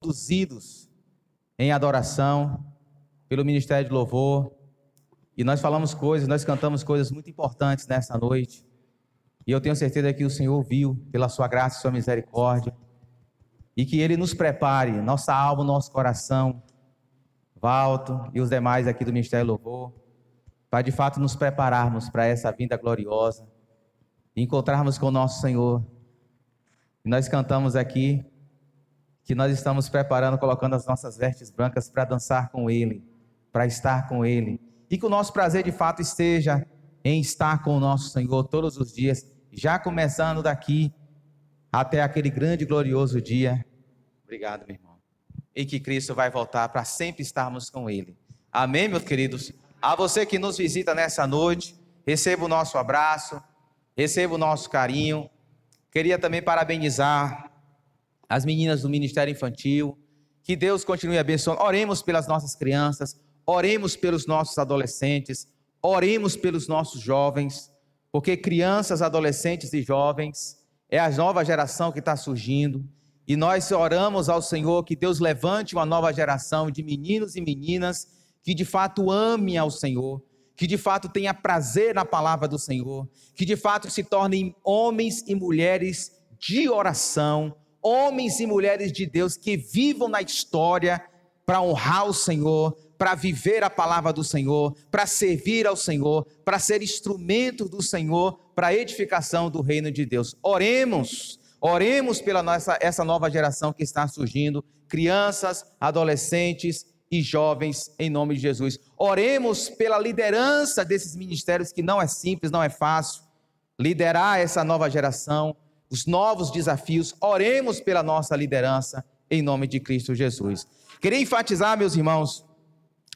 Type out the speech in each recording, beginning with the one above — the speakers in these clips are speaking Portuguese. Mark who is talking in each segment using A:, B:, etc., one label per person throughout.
A: conduzidos em adoração pelo Ministério de Louvor. E nós falamos coisas, nós cantamos coisas muito importantes nessa noite. E eu tenho certeza que o Senhor ouviu pela sua graça e sua misericórdia. E que Ele nos prepare, nossa alma, nosso coração, Valto e os demais aqui do Ministério Louvor, para de fato nos prepararmos para essa vinda gloriosa, e encontrarmos com o nosso Senhor. E nós cantamos aqui que nós estamos preparando, colocando as nossas vestes brancas para dançar com Ele, para estar com Ele. E que o nosso prazer de fato esteja em estar com o nosso Senhor todos os dias, já começando daqui até aquele grande e glorioso dia. Obrigado, meu irmão. E que Cristo vai voltar para sempre estarmos com Ele. Amém, meus queridos? A você que nos visita nessa noite, receba o nosso abraço, receba o nosso carinho. Queria também parabenizar as meninas do Ministério Infantil. Que Deus continue abençoando. Oremos pelas nossas crianças, oremos pelos nossos adolescentes, oremos pelos nossos jovens, porque crianças, adolescentes e jovens é a nova geração que está surgindo, e nós oramos ao Senhor que Deus levante uma nova geração de meninos e meninas que de fato amem ao Senhor, que de fato tenha prazer na palavra do Senhor, que de fato se tornem homens e mulheres de oração, homens e mulheres de Deus que vivam na história para honrar o Senhor, para viver a palavra do Senhor, para servir ao Senhor, para ser instrumento do Senhor, para a edificação do reino de Deus. Oremos pela essa nova geração que está surgindo, crianças, adolescentes e jovens, em nome de Jesus. Oremos pela liderança desses ministérios, que não é simples, não é fácil, liderar essa nova geração, os novos desafios. Oremos pela nossa liderança, em nome de Cristo Jesus. Queria enfatizar, meus irmãos,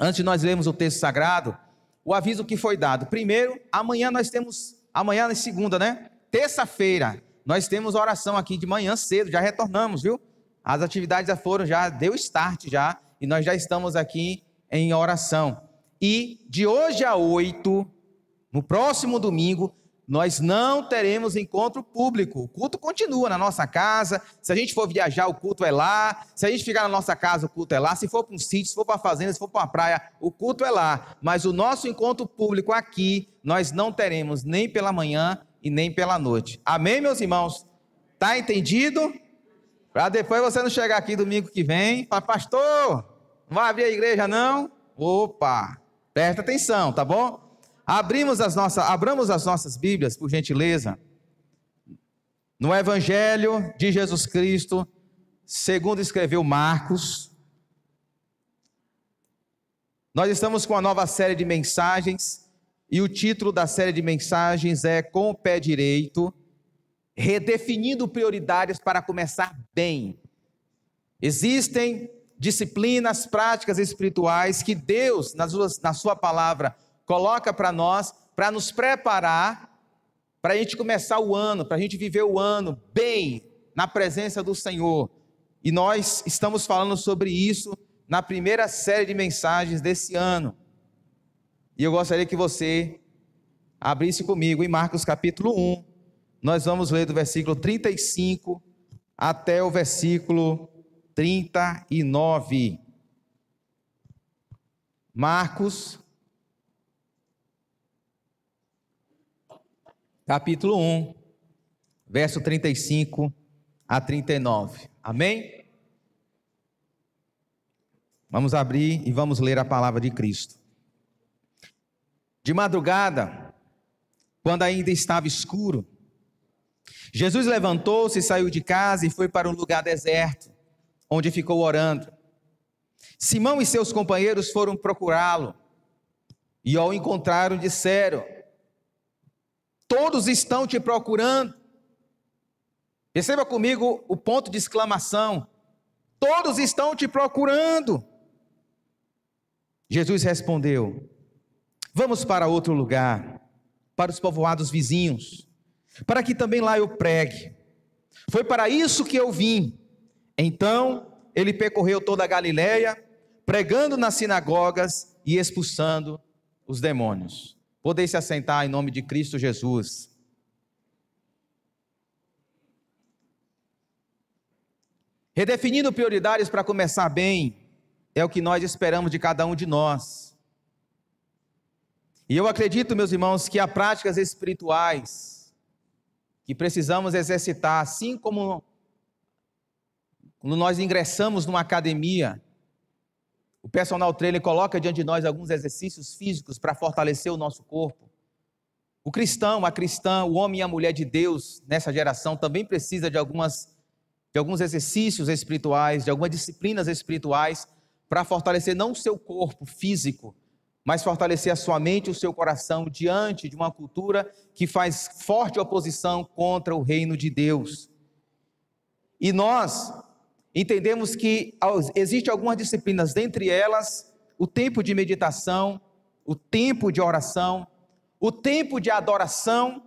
A: antes de nós lermos o texto sagrado, o aviso que foi dado. Primeiro, amanhã é segunda, né? Terça-feira, nós temos oração aqui de manhã cedo, já retornamos, viu? As atividades já deu start já, e nós já estamos aqui em oração. E de hoje a 8, no próximo domingo, nós não teremos encontro público. O culto continua na nossa casa. Se a gente for viajar, o culto é lá. Se a gente ficar na nossa casa, o culto é lá. Se for para um sítio, se for para a fazenda, se for para uma praia, o culto é lá. Mas o nosso encontro público aqui, nós não teremos nem pela manhã e nem pela noite. Amém, meus irmãos? Tá entendido? Para depois você não chegar aqui domingo que vem, fala, pastor, não vai abrir a igreja não? Opa, presta atenção, tá bom? Abramos as nossas Bíblias, por gentileza, no Evangelho de Jesus Cristo, segundo escreveu Marcos. Nós estamos com uma nova série de mensagens, e o título da série de mensagens é Com o Pé Direito, redefinindo prioridades para começar bem. Existem disciplinas, práticas espirituais que Deus, na sua palavra, coloca para nós, para nos preparar, para a gente começar o ano, para a gente viver o ano bem, na presença do Senhor. E nós estamos falando sobre isso na primeira série de mensagens desse ano. E eu gostaria que você abrisse comigo em Marcos capítulo 1. Nós vamos ler do versículo 35 até o versículo 39. Marcos capítulo 1, verso 35 a 39. Amém? Vamos abrir e vamos ler a palavra de Cristo. De madrugada, quando ainda estava escuro, Jesus levantou-se, saiu de casa e foi para um lugar deserto, onde ficou orando. Simão e seus companheiros foram procurá-lo, e ao encontraram disseram: todos estão te procurando. Perceba comigo o ponto de exclamação: todos estão te procurando. Jesus respondeu: vamos para outro lugar, para os povoados vizinhos, para que também lá eu pregue. Foi para isso que eu vim. Então ele percorreu toda a Galileia, pregando nas sinagogas e expulsando os demônios. Podem se assentar em nome de Cristo Jesus. Redefinindo prioridades para começar bem, é o que nós esperamos de cada um de nós. E eu acredito, meus irmãos, que há práticas espirituais que precisamos exercitar, assim como quando nós ingressamos numa academia, o personal trainer coloca diante de nós alguns exercícios físicos para fortalecer o nosso corpo. O cristão, a cristã, o homem e a mulher de Deus nessa geração também precisa de alguns exercícios espirituais, de algumas disciplinas espirituais para fortalecer não o seu corpo físico, mas fortalecer a sua mente e o seu coração diante de uma cultura que faz forte oposição contra o reino de Deus. E nós entendemos que existem algumas disciplinas, dentre elas, o tempo de meditação, o tempo de oração, o tempo de adoração,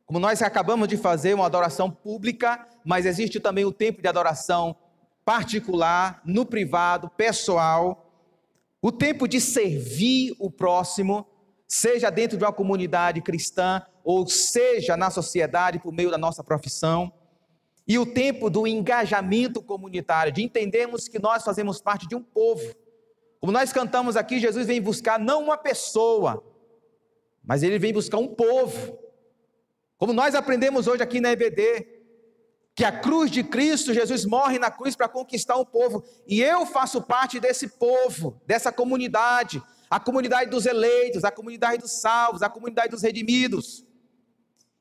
A: como nós acabamos de fazer, uma adoração pública, mas existe também o tempo de adoração particular, no privado, pessoal, o tempo de servir o próximo, seja dentro de uma comunidade cristã, ou seja na sociedade por meio da nossa profissão, e o tempo do engajamento comunitário, de entendermos que nós fazemos parte de um povo. Como nós cantamos aqui, Jesus vem buscar não uma pessoa, mas Ele vem buscar um povo. Como nós aprendemos hoje aqui na EBD, que a cruz de Cristo, Jesus morre na cruz para conquistar um povo, e eu faço parte desse povo, dessa comunidade, a comunidade dos eleitos, a comunidade dos salvos, a comunidade dos redimidos.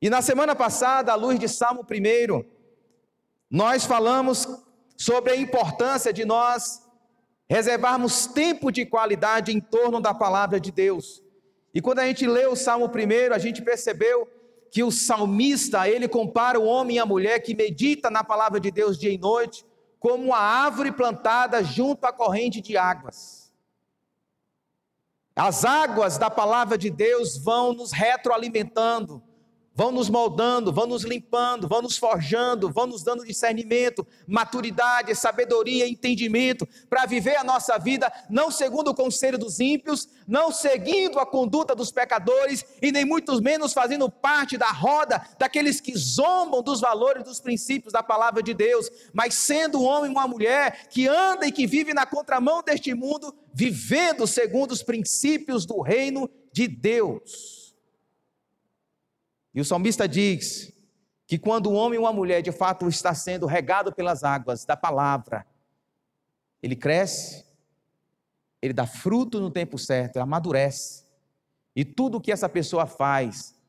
A: E na semana passada, à luz de Salmo 1, nós falamos sobre a importância de nós reservarmos tempo de qualidade em torno da palavra de Deus. E quando a gente lê o Salmo 1, a gente percebeu que o salmista, ele compara o homem e a mulher que medita na palavra de Deus dia e noite, como uma árvore plantada junto à corrente de águas. As águas da palavra de Deus vão nos retroalimentando, vão nos moldando, vão nos limpando, vão nos forjando, vão nos dando discernimento, maturidade, sabedoria, entendimento, para viver a nossa vida, não segundo o conselho dos ímpios, não seguindo a conduta dos pecadores, e nem muito menos fazendo parte da roda daqueles que zombam dos valores, dos princípios da palavra de Deus, mas sendo um homem e uma mulher que anda e que vive na contramão deste mundo, vivendo segundo os princípios do reino de Deus. E o salmista diz que quando um homem ou uma mulher de fato está sendo regado pelas águas da palavra, ele cresce, ele dá fruto no tempo certo, ele amadurece, e tudo o que essa pessoa faz,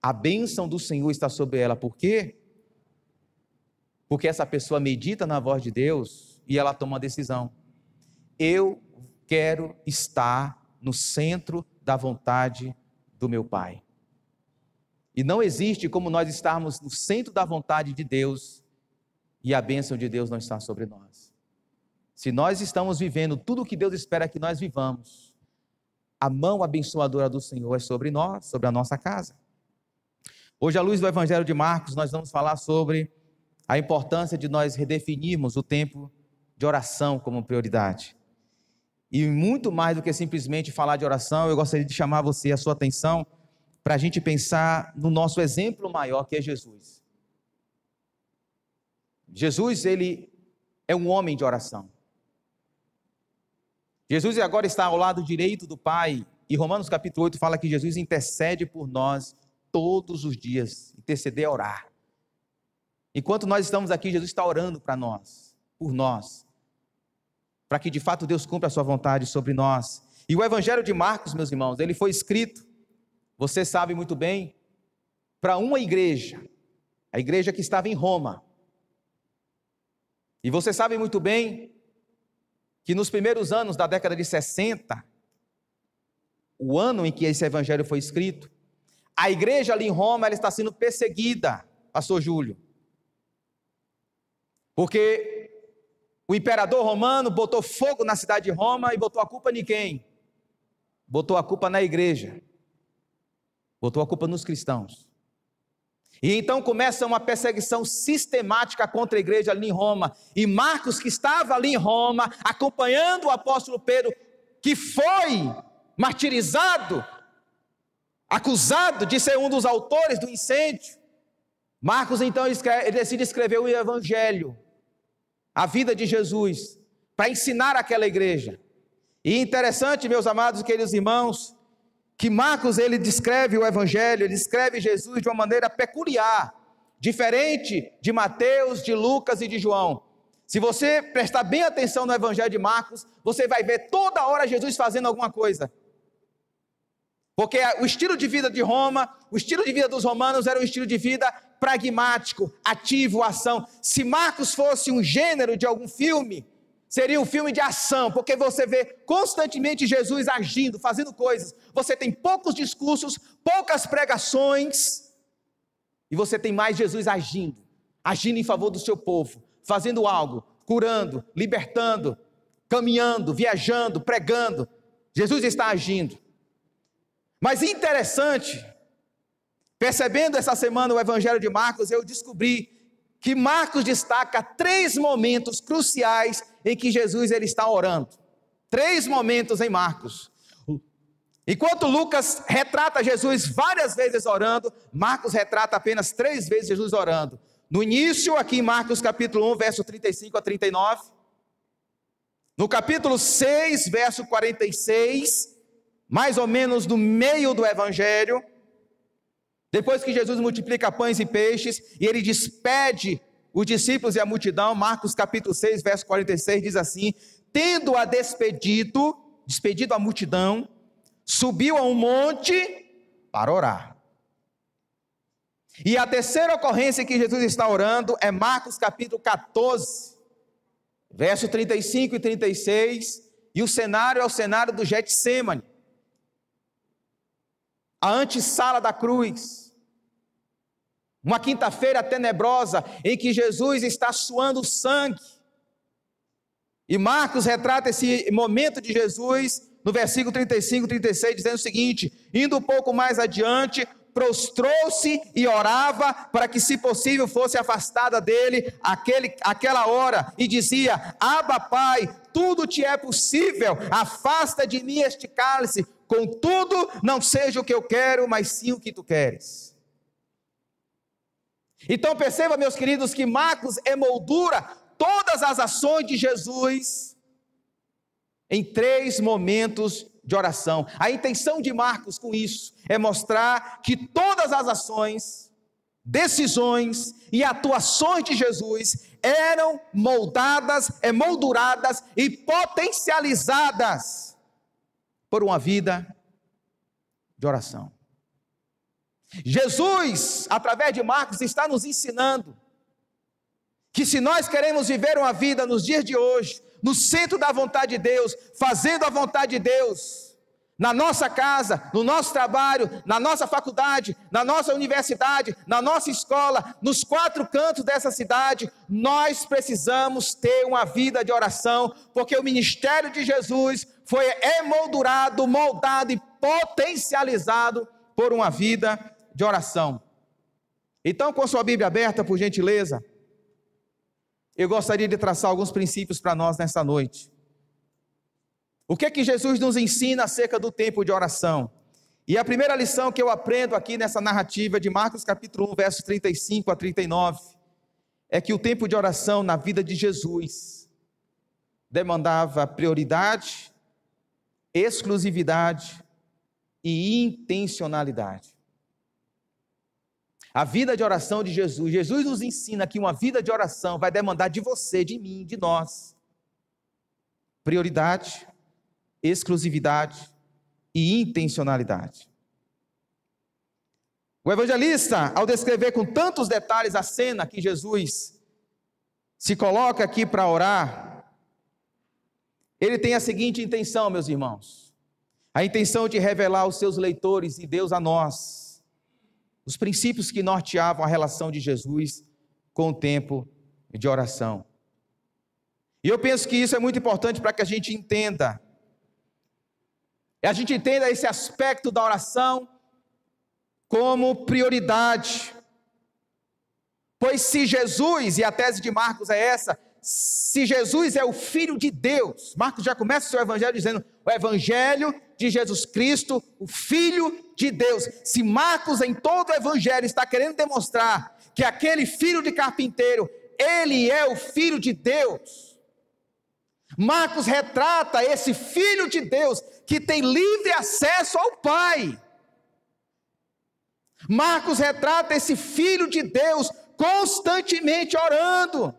A: a bênção do Senhor está sobre ela. Por quê? Porque essa pessoa medita na voz de Deus e ela toma uma decisão: eu quero estar no centro da vontade do meu Pai. E não existe como nós estarmos no centro da vontade de Deus e a bênção de Deus não está sobre nós. Se nós estamos vivendo tudo o que Deus espera que nós vivamos, a mão abençoadora do Senhor é sobre nós, sobre a nossa casa. Hoje, à luz do Evangelho de Marcos, nós vamos falar sobre a importância de nós redefinirmos o tempo de oração como prioridade. E muito mais do que simplesmente falar de oração, eu gostaria de chamar a sua atenção para a gente pensar no nosso exemplo maior, que é Jesus. Jesus, ele é um homem de oração. Jesus agora está ao lado direito do Pai, e Romanos capítulo 8 fala que Jesus intercede por nós todos os dias. Interceder é orar. Enquanto nós estamos aqui, Jesus está orando para nós, por nós, para que de fato Deus cumpra a sua vontade sobre nós. E o Evangelho de Marcos, meus irmãos, ele foi escrito, você sabe muito bem, para uma igreja, a igreja que estava em Roma. E você sabe muito bem que nos primeiros anos da década de 60, o ano em que esse evangelho foi escrito, a igreja ali em Roma, ela está sendo perseguida, pastor Júlio, porque o imperador romano botou fogo na cidade de Roma e botou a culpa em quem? Botou a culpa na igreja. Botou a culpa nos cristãos. E então começa uma perseguição sistemática contra a igreja ali em Roma. E Marcos, que estava ali em Roma, acompanhando o apóstolo Pedro, que foi martirizado, acusado de ser um dos autores do incêndio. Marcos então decide escrever o evangelho. a vida de Jesus, para ensinar aquela igreja. E interessante, meus amados e queridos irmãos, que Marcos, ele descreve o evangelho, ele descreve Jesus de uma maneira peculiar, diferente de Mateus, de Lucas e de João. Se você prestar bem atenção no evangelho de Marcos, você vai ver toda hora Jesus fazendo alguma coisa. Porque o estilo de vida de Roma, o estilo de vida dos romanos era um estilo de vida pragmático, ativo, ação. Se Marcos fosse um gênero de algum filme, seria um filme de ação, porque você vê constantemente Jesus agindo, fazendo coisas. Você tem poucos discursos, poucas pregações, e você tem mais Jesus agindo em favor do seu povo, fazendo algo, curando, libertando, caminhando, viajando, pregando. Jesus está agindo. Mas interessante, percebendo essa semana o evangelho de Marcos, eu descobri que Marcos destaca 3 momentos cruciais em que Jesus ele está orando. 3 momentos em Marcos. Enquanto Lucas retrata Jesus várias vezes orando, Marcos retrata apenas 3 vezes Jesus orando. No início, aqui em Marcos capítulo 1, verso 35 a 39. No capítulo 6, verso 46, mais ou menos no meio do evangelho, depois que Jesus multiplica pães e peixes, e ele despede os discípulos e a multidão, Marcos capítulo 6, verso 46, diz assim: tendo-a despedido a multidão, subiu a um monte para orar. E a terceira ocorrência que Jesus está orando é Marcos capítulo 14, verso 35 e 36, e o cenário é o cenário do Getsêmani, a antessala da cruz, uma quinta-feira tenebrosa, em que Jesus está suando sangue, e Marcos retrata esse momento de Jesus, no versículo 35 e 36, dizendo o seguinte: indo um pouco mais adiante, prostrou-se e orava, para que se possível fosse afastada dele aquela hora, e dizia: Abba, Pai, tudo te é possível, afasta de mim este cálice, contudo, não seja o que eu quero, mas sim o que tu queres. Então perceba, meus queridos, que Marcos emoldura todas as ações de Jesus em 3 momentos de oração. A intenção de Marcos com isso é mostrar que todas as ações, decisões e atuações de Jesus eram moldadas, emolduradas e potencializadas por uma vida de oração. Jesus, através de Marcos, está nos ensinando que se nós queremos viver uma vida nos dias de hoje, no centro da vontade de Deus, fazendo a vontade de Deus, na nossa casa, no nosso trabalho, na nossa faculdade, na nossa universidade, na nossa escola, nos 4 cantos dessa cidade, nós precisamos ter uma vida de oração, porque o ministério de Jesus foi emoldurado, moldado e potencializado por uma vida de oração. Então, com sua Bíblia aberta, por gentileza, eu gostaria de traçar alguns princípios para nós nessa noite. O que é que Jesus nos ensina acerca do tempo de oração? E a primeira lição que eu aprendo aqui nessa narrativa de Marcos capítulo 1, versos 35 a 39, é que o tempo de oração na vida de Jesus demandava prioridade, exclusividade e intencionalidade. A vida de oração de Jesus, Jesus nos ensina que uma vida de oração vai demandar de você, de mim, de nós, prioridade, exclusividade e intencionalidade. O evangelista, ao descrever com tantos detalhes a cena que Jesus se coloca aqui para orar, ele tem a seguinte intenção, meus irmãos: a intenção de revelar aos seus leitores e Deus a nós os princípios que norteavam a relação de Jesus com o tempo de oração. E eu penso que isso é muito importante para que a gente entenda esse aspecto da oração como prioridade. Pois se Jesus, e a tese de Marcos é essa, se Jesus é o Filho de Deus, Marcos já começa o seu evangelho dizendo, o evangelho de Jesus Cristo, o Filho de Deus. Se Marcos em todo o evangelho está querendo demonstrar que aquele filho de carpinteiro ele é o Filho de Deus. Marcos retrata esse Filho de Deus que tem livre acesso ao Pai. Marcos retrata esse Filho de Deus constantemente orando.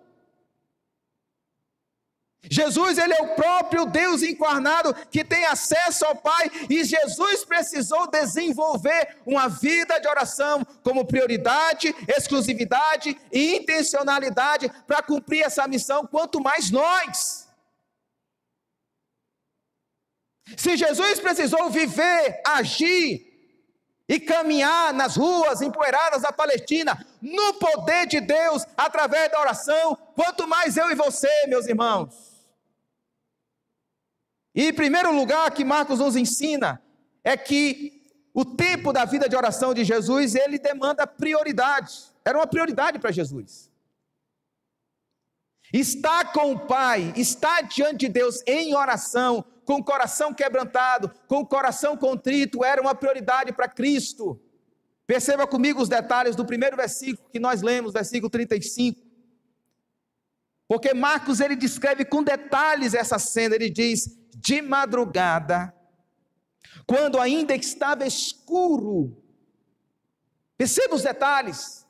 A: Jesus, ele é o próprio Deus encarnado que tem acesso ao Pai, e Jesus precisou desenvolver uma vida de oração como prioridade, exclusividade e intencionalidade para cumprir essa missão, quanto mais nós. Se Jesus precisou viver, agir e caminhar nas ruas empoeiradas da Palestina, no poder de Deus, através da oração, quanto mais eu e você, meus irmãos. E em primeiro lugar, que Marcos nos ensina, é que o tempo da vida de oração de Jesus, ele demanda prioridade. Era uma prioridade para Jesus. Estar com o Pai, estar diante de Deus em oração, com o coração quebrantado, com o coração contrito, era uma prioridade para Cristo. Perceba comigo os detalhes do primeiro versículo que nós lemos, versículo 35. Porque Marcos, ele descreve com detalhes essa cena. Ele diz: de madrugada, quando ainda estava escuro. Perceba os detalhes.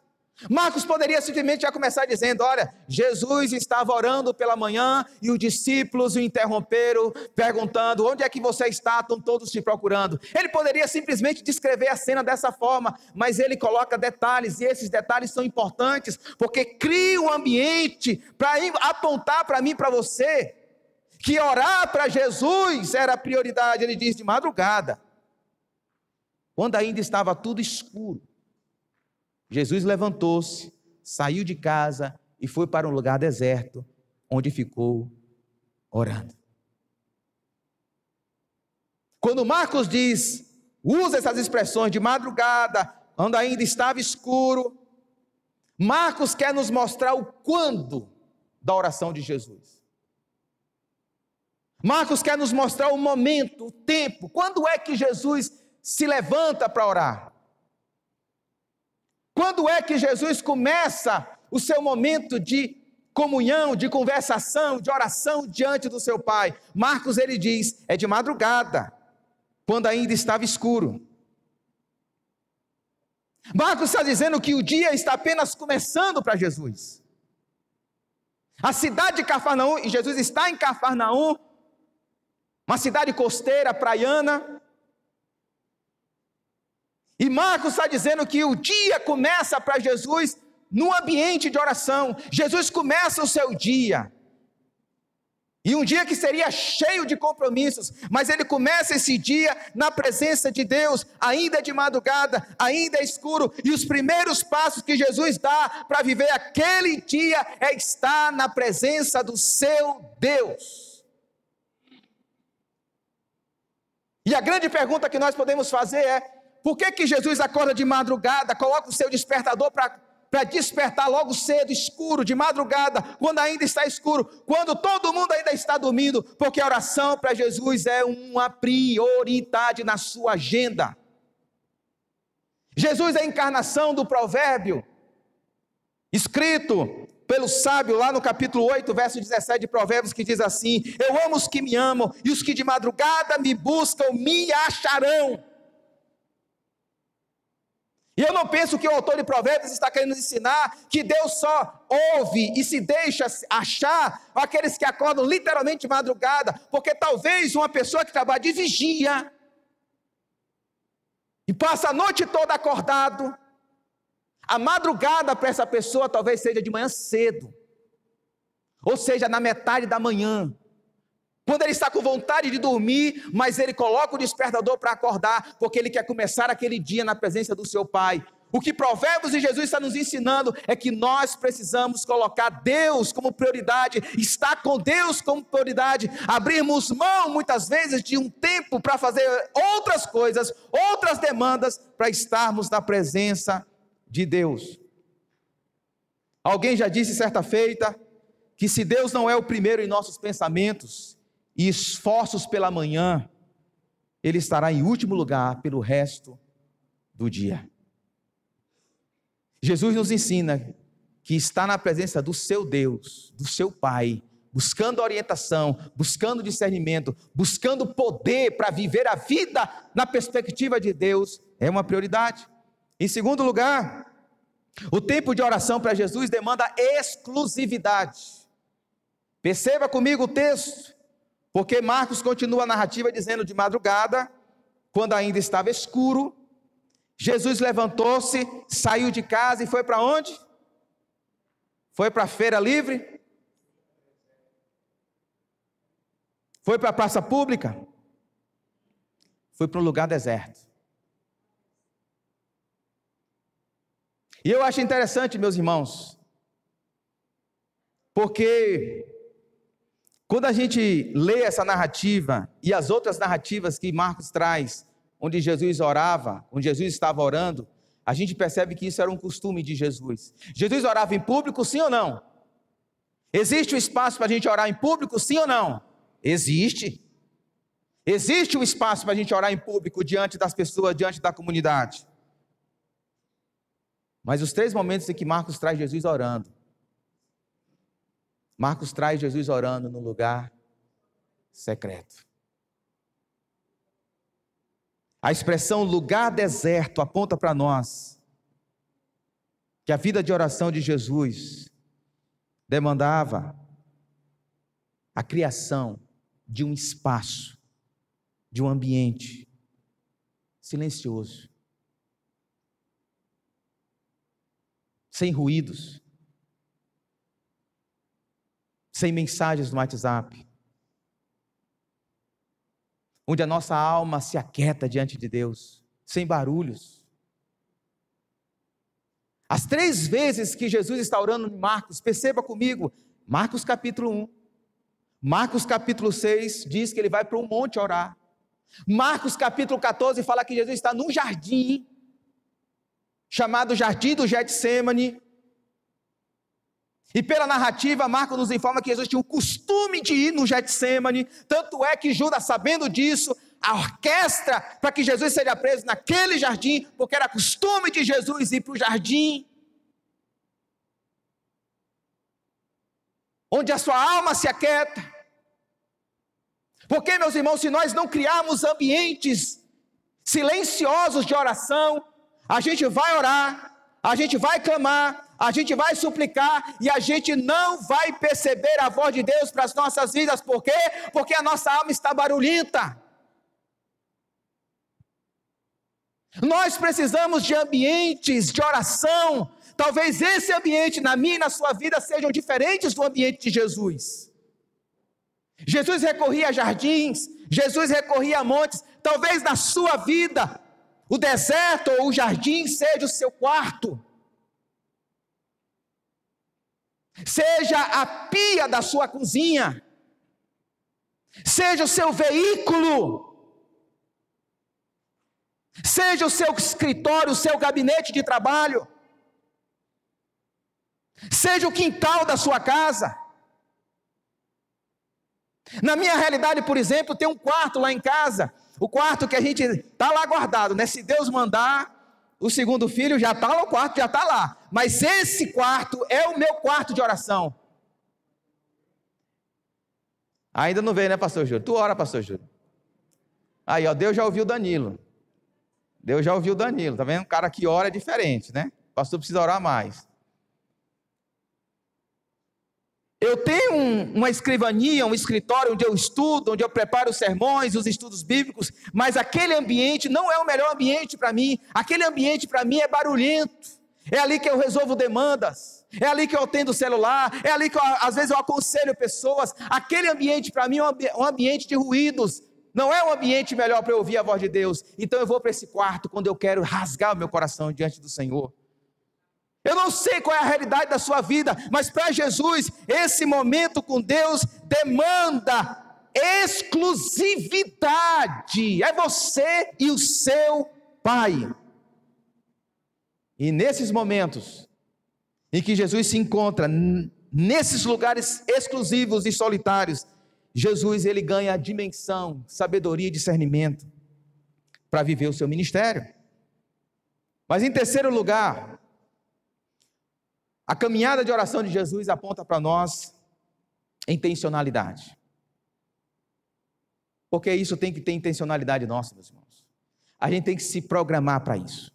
A: Marcos poderia simplesmente já começar dizendo: olha, Jesus estava orando pela manhã e os discípulos o interromperam, perguntando: onde é que você está? Estão todos te procurando. Ele poderia simplesmente descrever a cena dessa forma, mas ele coloca detalhes, e esses detalhes são importantes, porque cria um ambiente para apontar para mim e para você, que orar para Jesus era a prioridade. Ele diz: de madrugada, quando ainda estava tudo escuro, Jesus levantou-se, saiu de casa e foi para um lugar deserto, onde ficou orando. Quando Marcos usa essas expressões de madrugada, quando ainda estava escuro, Marcos quer nos mostrar o quando da oração de Jesus. Marcos quer nos mostrar o momento, o tempo, quando é que Jesus se levanta para orar. Quando é que Jesus começa o seu momento de comunhão, de conversação, de oração diante do seu Pai? Marcos, ele diz, é de madrugada, quando ainda estava escuro. Marcos está dizendo que o dia está apenas começando para Jesus. A cidade de Cafarnaum, e Jesus está em Cafarnaum, uma cidade costeira, praiana. E Marcos está dizendo que o dia começa para Jesus no ambiente de oração. Jesus começa o seu dia, e um dia que seria cheio de compromissos, mas ele começa esse dia na presença de Deus, ainda de madrugada, ainda escuro, e os primeiros passos que Jesus dá para viver aquele dia é estar na presença do seu Deus. E a grande pergunta que nós podemos fazer é: por que Jesus acorda de madrugada, coloca o seu despertador para despertar logo cedo, escuro, de madrugada, quando ainda está escuro, quando todo mundo ainda está dormindo? Porque a oração para Jesus é uma prioridade na sua agenda. Jesus é a encarnação do provérbio, escrito pelo sábio lá no capítulo 8, verso 17 de Provérbios, que diz assim: eu amo os que me amam, e os que de madrugada me buscam, me acharão. E eu não penso que o autor de Provérbios está querendo nos ensinar que Deus só ouve e se deixa achar aqueles que acordam literalmente de madrugada, porque talvez uma pessoa que trabalha de vigia e passa a noite toda acordado, a madrugada para essa pessoa talvez seja de manhã cedo, ou seja, na metade da manhã, quando ele está com vontade de dormir, mas ele coloca o despertador para acordar, porque ele quer começar aquele dia na presença do seu Pai. O que Provérbios e Jesus está nos ensinando é que nós precisamos colocar Deus como prioridade, estar com Deus como prioridade, abrirmos mão muitas vezes de um tempo para fazer outras coisas, outras demandas, para estarmos na presença de Deus. Alguém já disse certa feita que se Deus não é o primeiro em nossos pensamentos e esforços pela manhã, Ele estará em último lugar pelo resto do dia. Jesus nos ensina que está na presença do seu Deus, do seu Pai, buscando orientação, buscando discernimento, buscando poder para viver a vida na perspectiva de Deus, é uma prioridade. Em segundo lugar, o tempo de oração para Jesus demanda exclusividade. Perceba comigo o texto, porque Marcos continua a narrativa dizendo: de madrugada, quando ainda estava escuro, Jesus levantou-se, saiu de casa e foi para onde? Foi para a feira livre? Foi para a praça pública? Foi para um lugar deserto. E eu acho interessante, meus irmãos, porque quando a gente lê essa narrativa e as outras narrativas que Marcos traz, onde Jesus orava, onde Jesus estava orando, a gente percebe que isso era um costume de Jesus. Jesus orava em público, sim ou não? Existe um espaço para a gente orar em público, sim ou não? Existe. Existe um espaço para a gente orar em público diante das pessoas, diante da comunidade. Mas os 3 momentos em que Marcos traz Jesus orando, Marcos traz Jesus orando no lugar secreto. A expressão lugar deserto aponta para nós que a vida de oração de Jesus demandava a criação de um espaço, de um ambiente silencioso, sem ruídos, sem mensagens no WhatsApp, onde a nossa alma se aquieta diante de Deus, sem barulhos. As 3 vezes que Jesus está orando em Marcos, perceba comigo, Marcos capítulo 1, Marcos capítulo 6 diz que ele vai para um monte orar. Marcos capítulo 14 fala que Jesus está num jardim, chamado Jardim do Getsêmani. E pela narrativa, Marcos nos informa que Jesus tinha o costume de ir no Getsêmani, tanto é que Judas, sabendo disso, orquestra para que Jesus seja preso naquele jardim, porque era costume de Jesus ir para o jardim, onde a sua alma se aquieta. Porque, meus irmãos, se nós não criarmos ambientes silenciosos de oração, a gente vai orar, a gente vai clamar, a gente vai suplicar e a gente não vai perceber a voz de Deus para as nossas vidas. Por quê? Porque a nossa alma está barulhenta. Nós precisamos de ambientes de oração. Talvez esse ambiente na minha e na sua vida sejam diferentes do ambiente de Jesus. Jesus recorria a jardins, Jesus recorria a montes. Talvez na sua vida o deserto ou o jardim seja o seu quarto, seja a pia da sua cozinha, seja o seu veículo, seja o seu escritório, o seu gabinete de trabalho, seja o quintal da sua casa. Na minha realidade, por exemplo, tem um quarto lá em casa, o quarto que a gente está lá guardado, né? Se Deus mandar, o segundo filho já está lá, o quarto já está lá, mas esse quarto é o meu quarto de oração. Ainda não veio, né, pastor Júlio? Tu ora, pastor Júlio. Aí, ó, Deus já ouviu o Danilo. Deus já ouviu o Danilo, tá vendo? O cara que ora é diferente, né? O pastor precisa orar mais. Eu tenho uma escrivania, um escritório onde eu estudo, onde eu preparo os sermões, os estudos bíblicos, mas aquele ambiente não é o melhor ambiente para mim. Aquele ambiente para mim é barulhento. É ali que eu resolvo demandas, é ali que eu atendo o celular, é ali que às vezes eu aconselho pessoas. Aquele ambiente para mim é um ambiente de ruídos, não é um ambiente melhor para eu ouvir a voz de Deus. Então eu vou para esse quarto quando eu quero rasgar o meu coração diante do Senhor. Eu não sei qual é a realidade da sua vida, mas para Jesus, esse momento com Deus demanda exclusividade. É você e o seu Pai. E nesses momentos em que Jesus se encontra, nesses lugares exclusivos e solitários, Jesus ele ganha dimensão, sabedoria e discernimento para viver o seu ministério. Mas em terceiro lugar, A caminhada de oração de Jesus aponta para nós intencionalidade. Porque isso tem que ter intencionalidade nossa, meus irmãos. A gente tem que se programar para isso.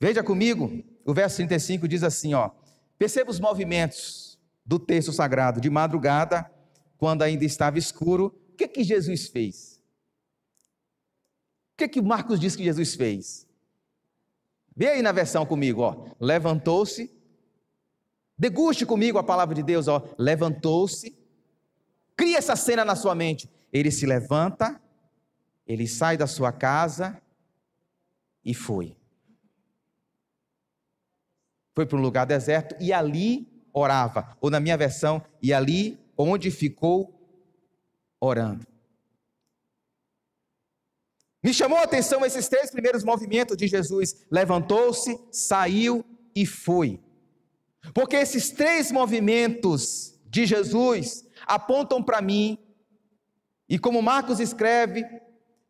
A: Veja comigo, o verso 35 diz assim, ó: perceba os movimentos do texto sagrado. De madrugada, quando ainda estava escuro, o que Jesus fez? O que Marcos diz que Jesus fez? Vê aí na versão comigo, ó. Levantou-se. Deguste comigo a palavra de Deus, ó. Levantou-se. Cria essa cena na sua mente. Ele se levanta, ele sai da sua casa e foi. Foi para um lugar deserto e ali orava. Ou na minha versão, e ali onde ficou orando. Me chamou a atenção esses 3 primeiros movimentos de Jesus. Levantou-se, saiu e foi. Porque esses 3 movimentos de Jesus apontam para mim, e como Marcos escreve,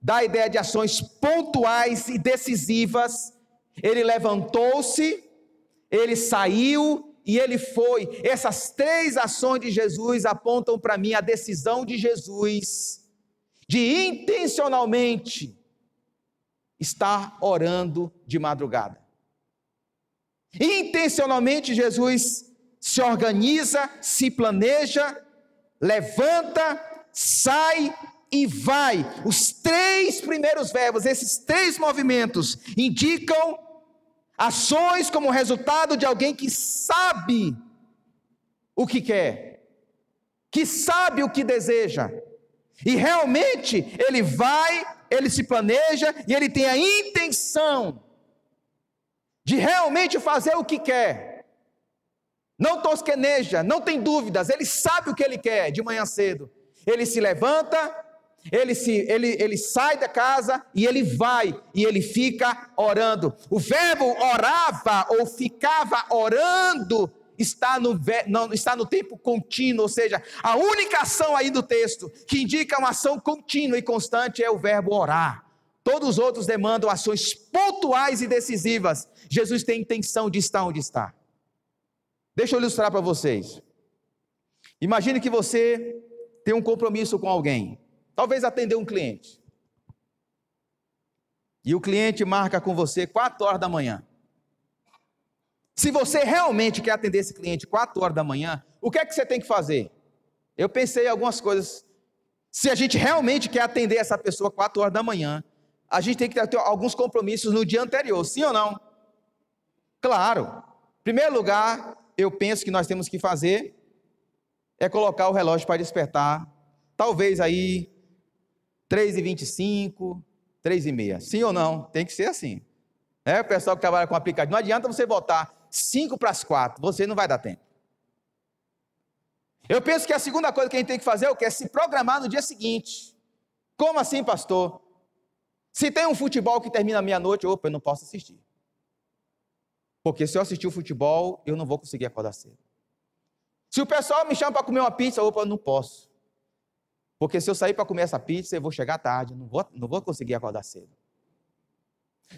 A: dá a ideia de ações pontuais e decisivas. Ele levantou-se, ele saiu e ele foi. Essas 3 ações de Jesus apontam para mim a decisão de Jesus de intencionalmente estar orando de madrugada. Intencionalmente Jesus se organiza, se planeja, levanta, sai e vai. Os 3 primeiros verbos, esses 3 movimentos, indicam ações como resultado de alguém que sabe o que quer, que sabe o que deseja, e realmente ele vai, ele se planeja e ele tem a intenção de realmente fazer o que quer. Não tosqueneja, não tem dúvidas, ele sabe o que ele quer de manhã cedo. Ele se levanta, ele sai da casa e ele vai, e ele fica orando. O verbo orava ou ficava orando está no tempo contínuo, ou seja, a única ação aí do texto que indica uma ação contínua e constante é o verbo orar. Todos os outros demandam ações pontuais e decisivas. Jesus tem intenção de estar onde está. Deixa eu ilustrar para vocês. Imagine que você tem um compromisso com alguém, talvez atender um cliente, e o cliente marca com você 4 horas da manhã. Se você realmente quer atender esse cliente 4 horas da manhã, o que é que você tem que fazer? Eu pensei em algumas coisas. Se a gente realmente quer atender essa pessoa 4 horas da manhã, a gente tem que ter alguns compromissos no dia anterior, sim ou não? Claro. Em primeiro lugar, eu penso que nós temos que fazer é colocar o relógio para despertar, talvez aí 3h25, 3h30. Sim ou não? Tem que ser assim. O pessoal que trabalha com aplicativo, não adianta você botar 3:55, você não vai dar tempo. Eu penso que a segunda coisa que a gente tem que fazer é o quê? É se programar no dia seguinte. Como assim, pastor? Se tem um futebol que termina meia-noite, eu não posso assistir. Porque se eu assistir o futebol, eu não vou conseguir acordar cedo. Se o pessoal me chama para comer uma pizza, eu não posso. Porque se eu sair para comer essa pizza, eu vou chegar tarde, não vou conseguir acordar cedo.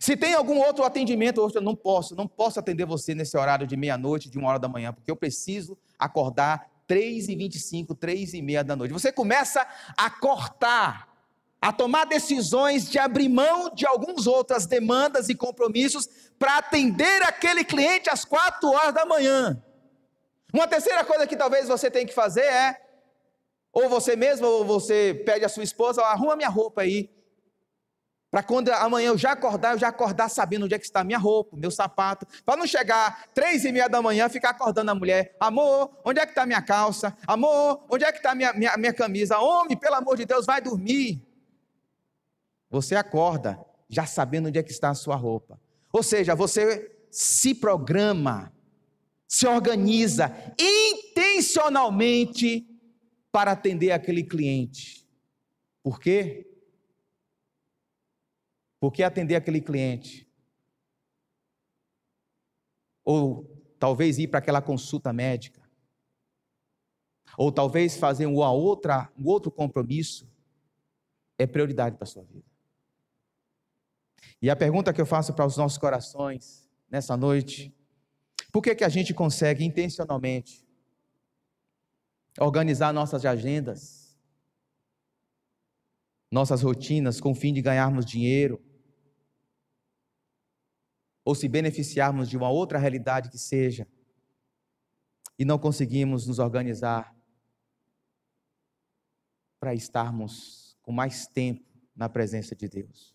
A: Se tem algum outro atendimento, eu não posso atender você nesse horário de meia-noite, de 1 hora da manhã, porque eu preciso acordar 3h25, 3h30 da noite. Você começa a cortar, a tomar decisões de abrir mão de algumas outras demandas e compromissos para atender aquele cliente às 4 horas da manhã. Uma terceira coisa que talvez você tenha que fazer é, ou você mesmo, ou você pede à sua esposa, arruma minha roupa aí, para quando amanhã eu já acordar sabendo onde é que está a minha roupa, meu sapato, para não chegar 3h30 da manhã, ficar acordando a mulher, amor, onde é que está a minha calça? Amor, onde é que está a minha camisa? Homem, pelo amor de Deus, vai dormir. Você acorda já sabendo onde é que está a sua roupa. Ou seja, você se programa, se organiza intencionalmente para atender aquele cliente. Por quê? Por que atender aquele cliente? Ou talvez ir para aquela consulta médica. Ou talvez fazer um outro compromisso é prioridade para a sua vida. E a pergunta que eu faço para os nossos corações nessa noite: Por que que a gente consegue intencionalmente organizar nossas agendas, nossas rotinas, com o fim de ganharmos dinheiro, ou se beneficiarmos de uma outra realidade que seja, e não conseguimos nos organizar para estarmos com mais tempo na presença de Deus?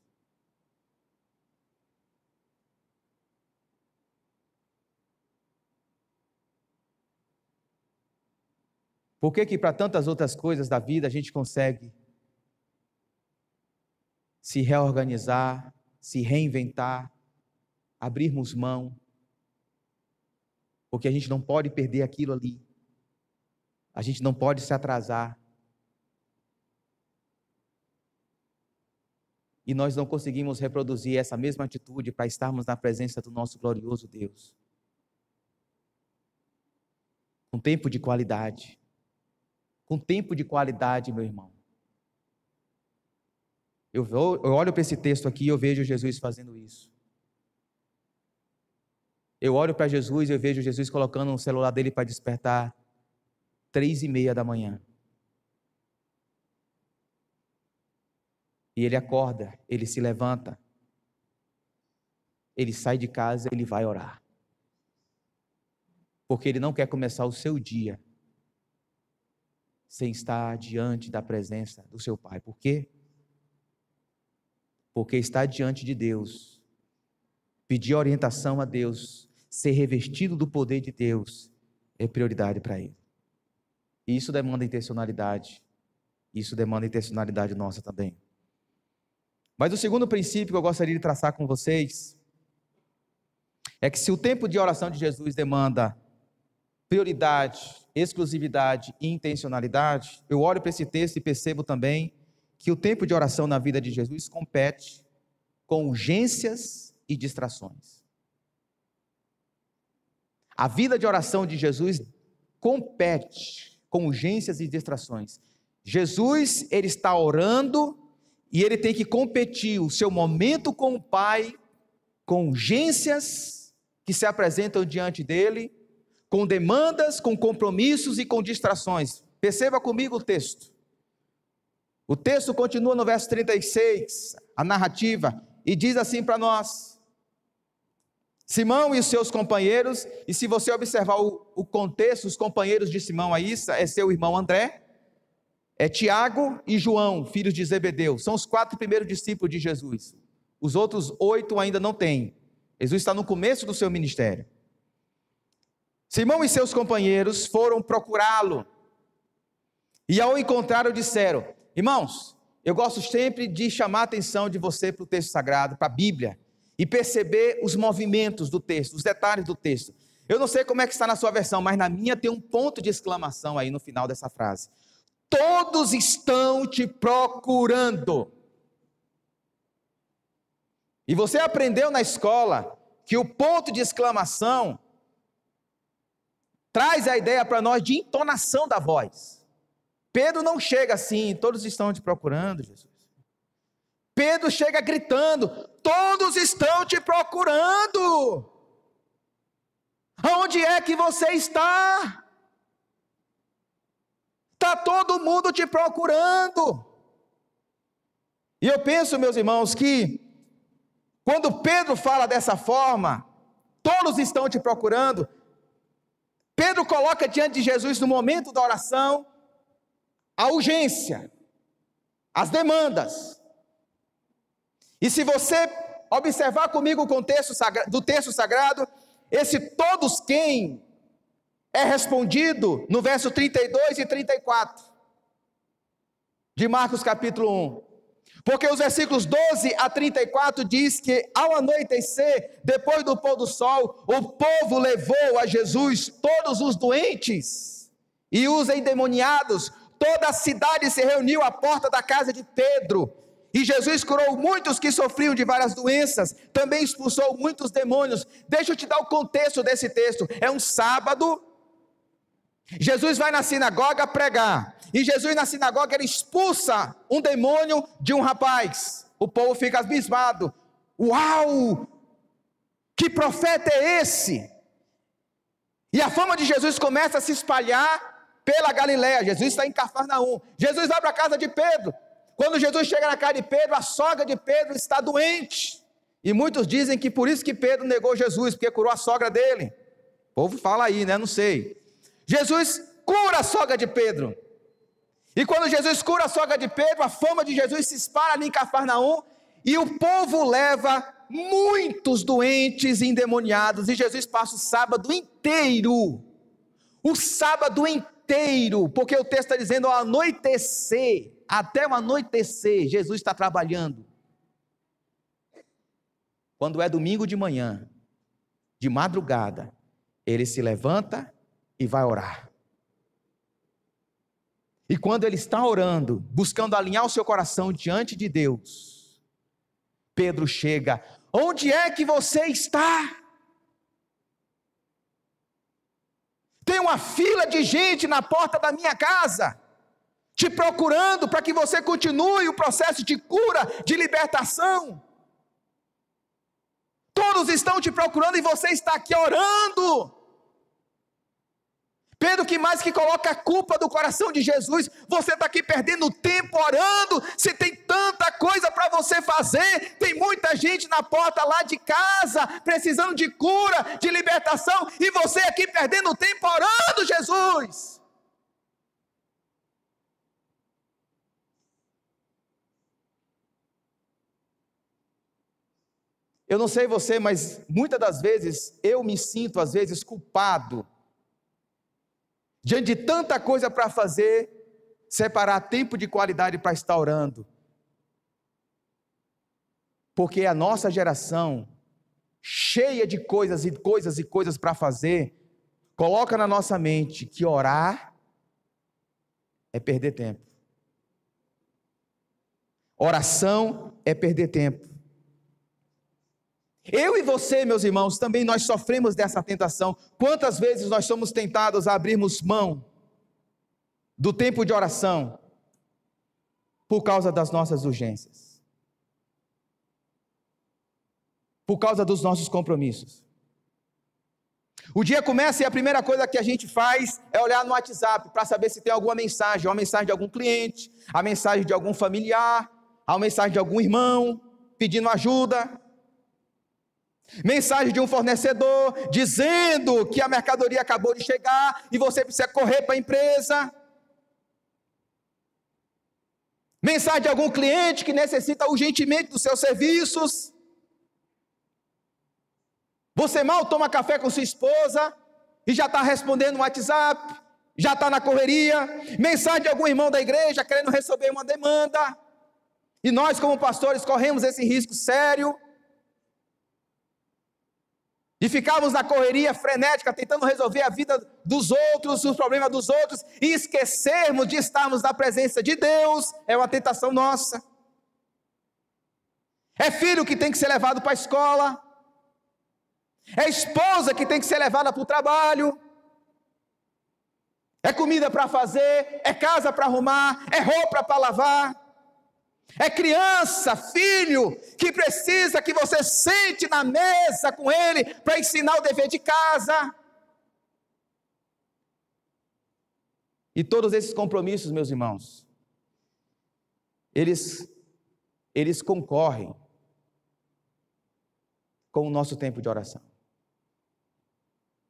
A: Por que que para tantas outras coisas da vida a gente consegue se reorganizar, se reinventar, abrirmos mão? Porque a gente não pode perder aquilo ali. A gente não pode se atrasar. E nós não conseguimos reproduzir essa mesma atitude para estarmos na presença do nosso glorioso Deus. Um tempo de qualidade. Com tempo de qualidade, meu irmão. Eu olho para esse texto aqui e eu vejo Jesus fazendo isso. Eu olho para Jesus e eu vejo Jesus colocando o celular dele para despertar 3:30 da manhã. E ele acorda, ele se levanta, ele sai de casa, ele vai orar. Porque ele não quer começar o seu dia sem estar diante da presença do seu Pai. Por quê? Porque estar diante de Deus, pedir orientação a Deus, ser revestido do poder de Deus, é prioridade para ele. E isso demanda intencionalidade. Isso demanda intencionalidade nossa também. Mas o segundo princípio que eu gostaria de traçar com vocês é que se o tempo de oração de Jesus demanda prioridade, exclusividade e intencionalidade, eu olho para esse texto e percebo também que o tempo de oração na vida de Jesus compete com urgências e distrações. A vida de oração de Jesus compete com urgências e distrações. Jesus, ele está orando e ele tem que competir o seu momento com o Pai, com urgências que se apresentam diante dele, com demandas, com compromissos e com distrações. Perceba comigo o texto. O texto continua no verso 36, a narrativa, e diz assim para nós: Simão e os seus companheiros, e se você observar o contexto, os companheiros de Simão aí, é seu irmão André, é Tiago e João, filhos de Zebedeu, são os 4 primeiros discípulos de Jesus. Os outros 8 ainda não têm. Jesus está no começo do seu ministério. Simão e seus companheiros foram procurá-lo, e ao encontrá-lo disseram: irmãos, eu gosto sempre de chamar a atenção de você para o texto sagrado, para a Bíblia, e perceber os movimentos do texto, os detalhes do texto. Eu não sei como é que está na sua versão, mas na minha tem um ponto de exclamação aí no final dessa frase. Todos estão te procurando. E você aprendeu na escola que o ponto de exclamação traz a ideia para nós de entonação da voz. Pedro não chega assim: todos estão te procurando, Jesus. Pedro chega gritando: todos estão te procurando. Aonde é que você está? Está todo mundo te procurando. E eu penso, meus irmãos, que quando Pedro fala dessa forma, todos estão te procurando, Pedro coloca diante de Jesus, no momento da oração, a urgência, as demandas. E se você observar comigo o contexto do texto sagrado, esse todos quem é respondido no verso 32 e 34 de Marcos capítulo 1. Porque os versículos 12 a 34 diz que ao anoitecer, depois do pôr do sol, o povo levou a Jesus todos os doentes e os endemoniados. Toda a cidade se reuniu à porta da casa de Pedro. E Jesus curou muitos que sofriam de várias doenças, também expulsou muitos demônios. Deixa eu te dar o contexto desse texto. É um sábado, Jesus vai na sinagoga pregar, e Jesus na sinagoga ele expulsa um demônio de um rapaz. O povo fica abismado: uau, que profeta é esse? E a fama de Jesus começa a se espalhar pela Galileia. Jesus está em Cafarnaum. Jesus vai para a casa de Pedro. Quando Jesus chega na casa de Pedro, a sogra de Pedro está doente. E muitos dizem que por isso que Pedro negou Jesus, porque curou a sogra dele. O povo fala aí, né? Não sei. Jesus cura a sogra de Pedro. E quando Jesus cura a sogra de Pedro, a fama de Jesus se espalha ali em Cafarnaum, e o povo leva muitos doentes e endemoniados, e Jesus passa o sábado inteiro, porque o texto está dizendo ao anoitecer, até o anoitecer, Jesus está trabalhando. Quando é domingo de manhã, de madrugada, ele se levanta e vai orar. E quando ele está orando, buscando alinhar o seu coração diante de Deus, Pedro chega: onde é que você está? Tem uma fila de gente na porta da minha casa, te procurando para que você continue o processo de cura, de libertação. Todos estão te procurando e você está aqui orando. Pedro, que mais que coloca a culpa do coração de Jesus, você está aqui perdendo tempo orando, se tem tanta coisa para você fazer, tem muita gente na porta lá de casa, precisando de cura, de libertação, e você aqui perdendo tempo orando, Jesus. Eu não sei você, mas muitas das vezes, eu me sinto às vezes culpado, diante de tanta coisa para fazer, separar tempo de qualidade para estar orando. Porque a nossa geração, cheia de coisas para fazer, coloca na nossa mente que orar é perder tempo. Oração é perder tempo. Eu e você, meus irmãos, também nós sofremos dessa tentação. Quantas vezes nós somos tentados a abrirmos mão do tempo de oração por causa das nossas urgências, por causa dos nossos compromissos. O dia começa e a primeira coisa que a gente faz é olhar no WhatsApp para saber se tem alguma mensagem, uma mensagem de algum cliente, a mensagem de algum familiar, a mensagem de algum irmão pedindo ajuda. Mensagem de um fornecedor dizendo que a mercadoria acabou de chegar e você precisa correr para a empresa. Mensagem de algum cliente que necessita urgentemente dos seus serviços. Você mal toma café com sua esposa e já está respondendo no WhatsApp, já está na correria. Mensagem de algum irmão da igreja querendo receber uma demanda. E nós, como pastores, corremos esse risco sério de ficarmos na correria frenética, tentando resolver a vida dos outros, os problemas dos outros, e esquecermos de estarmos na presença de Deus. É uma tentação nossa. É filho que tem que ser levado para a escola, é esposa que tem que ser levada para o trabalho, é comida para fazer, é casa para arrumar, é roupa para lavar. É criança, filho, que precisa que você sente na mesa com ele para ensinar o dever de casa. E todos esses compromissos, meus irmãos, eles concorrem com o nosso tempo de oração.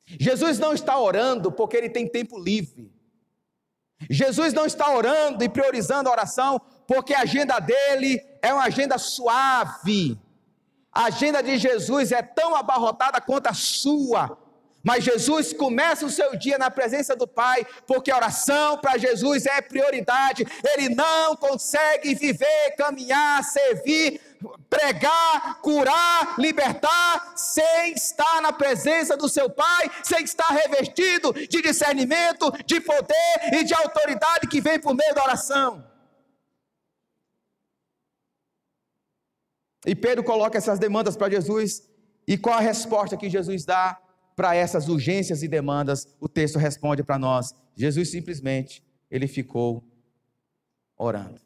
A: Jesus não está orando porque ele tem tempo livre. Jesus não está orando e priorizando a oração porque a agenda dele é uma agenda suave. A agenda de Jesus é tão abarrotada quanto a sua. Mas Jesus começa o seu dia na presença do Pai, porque a oração para Jesus é prioridade. Ele não consegue viver, caminhar, servir, pregar, curar, libertar, sem estar na presença do seu Pai, sem estar revestido de discernimento, de poder e de autoridade que vem por meio da oração. E Pedro coloca essas demandas para Jesus, e qual a resposta que Jesus dá para essas urgências e demandas? O texto responde para nós: Jesus simplesmente, ele ficou orando.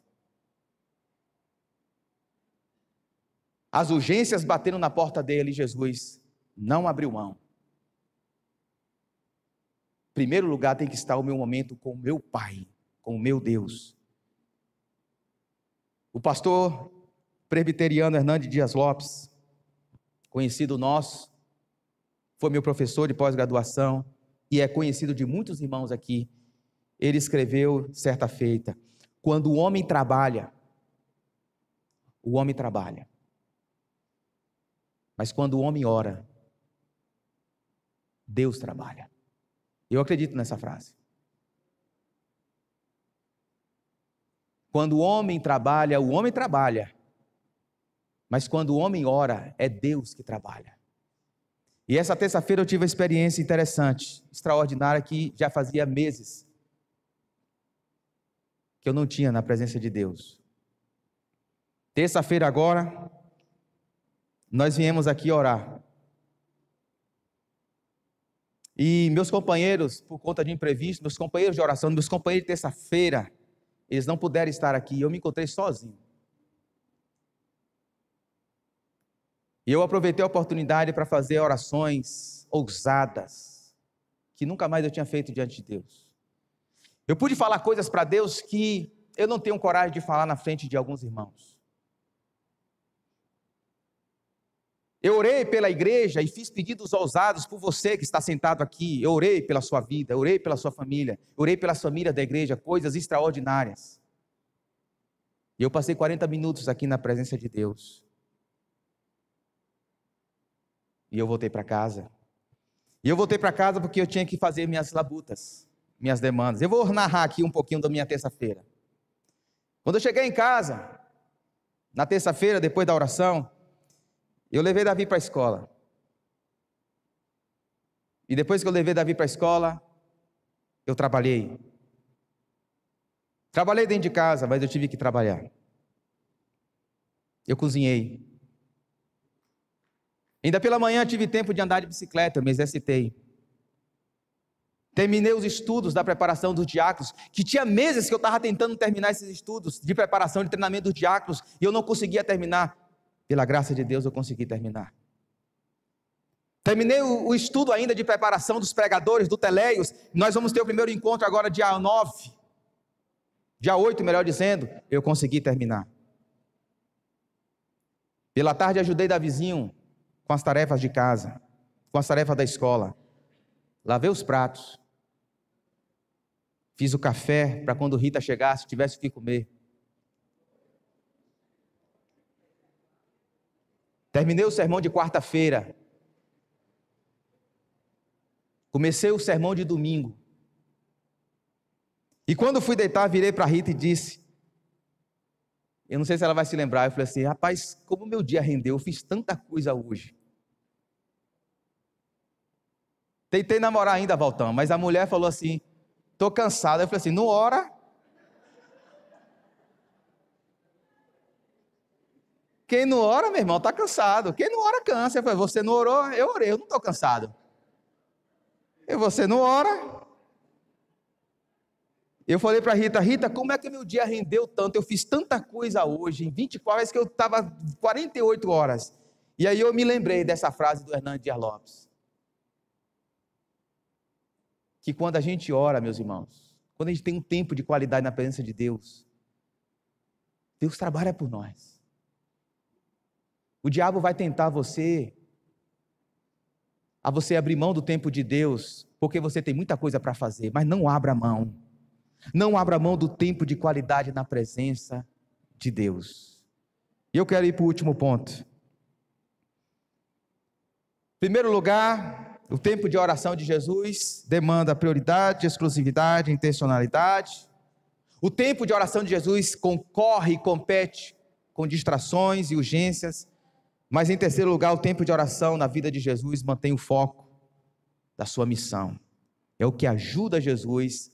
A: As urgências bateram na porta dele e Jesus não abriu mão. primeiro lugar tem que estar o meu momento com o meu Pai, com o meu Deus. O pastor presbiteriano Hernandes Dias Lopes, conhecido nosso, foi meu professor de pós-graduação e é conhecido de muitos irmãos aqui. Ele escreveu certa feita: quando o homem trabalha, mas quando o homem ora, Deus trabalha. Eu acredito nessa frase. Quando o homem trabalha, mas quando o homem ora, é Deus que trabalha. E essa terça-feira eu tive uma experiência interessante, extraordinária, que já fazia meses que eu não tinha na presença de Deus. Terça-feira agora, nós viemos aqui orar. E meus companheiros, por conta de imprevisto, meus companheiros de oração, meus companheiros de terça-feira, eles não puderam estar aqui, eu me encontrei sozinho. E eu aproveitei a oportunidade para fazer orações ousadas, que nunca mais eu tinha feito diante de Deus. Eu pude falar coisas para Deus que eu não tenho coragem de falar na frente de alguns irmãos. Eu orei pela igreja e fiz pedidos ousados por você que está sentado aqui. Eu orei pela sua vida, eu orei pela sua família, eu orei pelas famílias da igreja, coisas extraordinárias. E eu passei 40 minutos aqui na presença de Deus. E eu voltei para casa. E eu voltei para casa porque eu tinha que fazer minhas labutas, minhas demandas. Eu vou narrar aqui um pouquinho da minha terça-feira. Quando eu cheguei em casa, na terça-feira, depois da oração, eu levei Davi para a escola. E depois que eu levei Davi para a escola, eu trabalhei. Trabalhei dentro de casa, mas eu tive que trabalhar. Eu cozinhei. Ainda pela manhã tive tempo de andar de bicicleta, eu me exercitei. Terminei os estudos da preparação dos diáconos, que tinha meses que eu estava tentando terminar esses estudos de preparação de treinamento dos diáconos, e eu não conseguia terminar. Pela graça de Deus eu consegui terminar. Terminei o estudo ainda de preparação dos pregadores, do Teleios. Nós vamos ter o primeiro encontro agora dia 9. Dia 8, melhor dizendo, eu consegui terminar. Pela tarde ajudei Davizinho com as tarefas de casa, com as tarefas da escola. Lavei os pratos. Fiz o café para quando Rita chegasse, tivesse o que comer. Terminei o sermão de quarta-feira. Comecei o sermão de domingo. E quando fui deitar, virei para Rita e disse, eu não sei se ela vai se lembrar, eu falei assim, rapaz, como meu dia rendeu, eu fiz tanta coisa hoje. Tentei namorar ainda, Valtão, mas a mulher falou assim, estou cansado. Eu falei assim, não ora. Quem não ora, meu irmão, está cansado. Quem não ora, cansa. Eu falei, você não orou? Eu orei, eu não estou cansado. E você não ora? Eu falei para Rita, Rita, como é que meu dia rendeu tanto? Eu fiz tanta coisa hoje, em 24 horas, que eu estava 48 horas. E aí eu me lembrei dessa frase do Hernandes Dias Lopes. Que quando a gente ora, meus irmãos, quando a gente tem um tempo de qualidade na presença de Deus, Deus trabalha por nós. O diabo vai tentar você, a você abrir mão do tempo de Deus, porque você tem muita coisa para fazer, mas não abra mão. Não abra mão do tempo de qualidade na presença de Deus. E eu quero ir para o último ponto. Em primeiro lugar, o tempo de oração de Jesus demanda prioridade, exclusividade, intencionalidade. O tempo de oração de Jesus concorre e compete com distrações e urgências. Mas em terceiro lugar, o tempo de oração na vida de Jesus mantém o foco da sua missão. É o que ajuda Jesus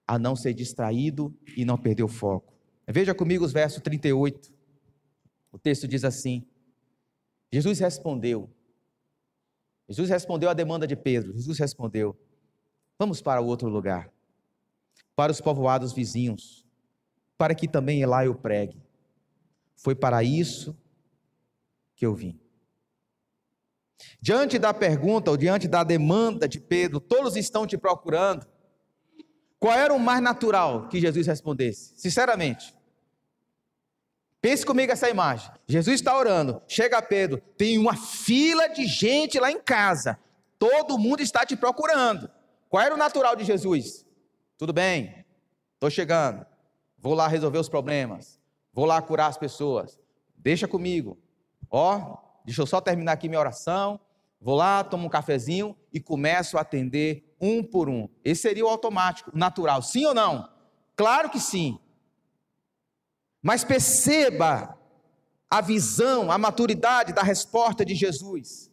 A: a não ser distraído e não perder o foco. Veja comigo os versos 38. O texto diz assim: Jesus respondeu à demanda de Pedro. Jesus respondeu: vamos para o outro lugar, para os povoados vizinhos, para que também lá eu pregue. Foi para isso que eu vim. Diante da pergunta, ou diante da demanda de Pedro, todos estão te procurando, qual era o mais natural que Jesus respondesse? Sinceramente, pense comigo essa imagem. Jesus está orando, chega Pedro, tem uma fila de gente lá em casa, todo mundo está te procurando. Qual era o natural de Jesus? Tudo bem, estou chegando, vou lá resolver os problemas, vou lá curar as pessoas, deixa comigo, deixa eu só terminar aqui minha oração, vou lá, tomo um cafezinho e começo a atender um por um. Esse seria o automático, o natural, sim ou não? Claro que sim. Mas perceba a visão, a maturidade da resposta de Jesus.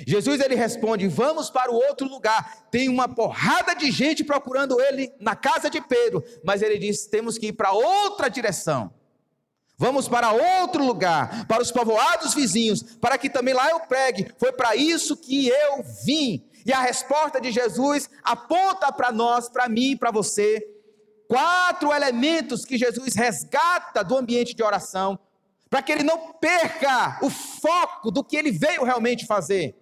A: Jesus, ele responde: vamos para o outro lugar. Tem uma porrada de gente procurando ele na casa de Pedro, mas ele diz: temos que ir para outra direção. Vamos para outro lugar, para os povoados vizinhos, para que também lá eu pregue. Foi para isso que eu vim. E a resposta de Jesus aponta para nós, para mim e para você, 4 elementos que Jesus resgata do ambiente de oração, para que ele não perca o foco do que ele veio realmente fazer.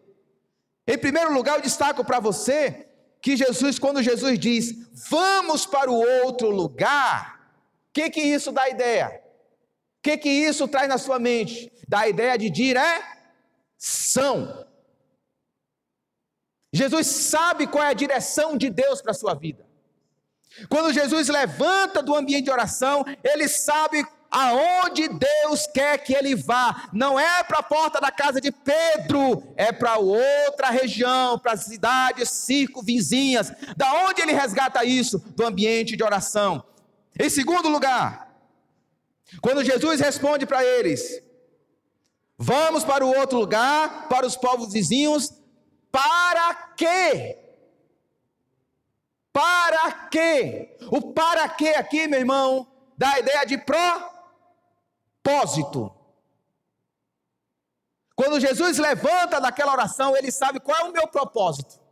A: Em primeiro lugar, eu destaco para você que Jesus, quando Jesus diz, vamos para o outro lugar, o que isso dá ideia? O que isso traz na sua mente? Dá a ideia de direção. Jesus sabe qual é a direção de Deus para a sua vida. Quando Jesus levanta do ambiente de oração, ele sabe aonde Deus quer que ele vá. Não é para a porta da casa de Pedro, é para outra região, para as cidades circunvizinhas. Da onde ele resgata isso? Do ambiente de oração. Em segundo lugar, quando Jesus responde para eles, vamos para o outro lugar, para os povos vizinhos, para quê? Para quê? O para quê aqui, meu irmão, dá a ideia de propósito. Quando Jesus levanta daquela oração, ele sabe qual é o meu propósito.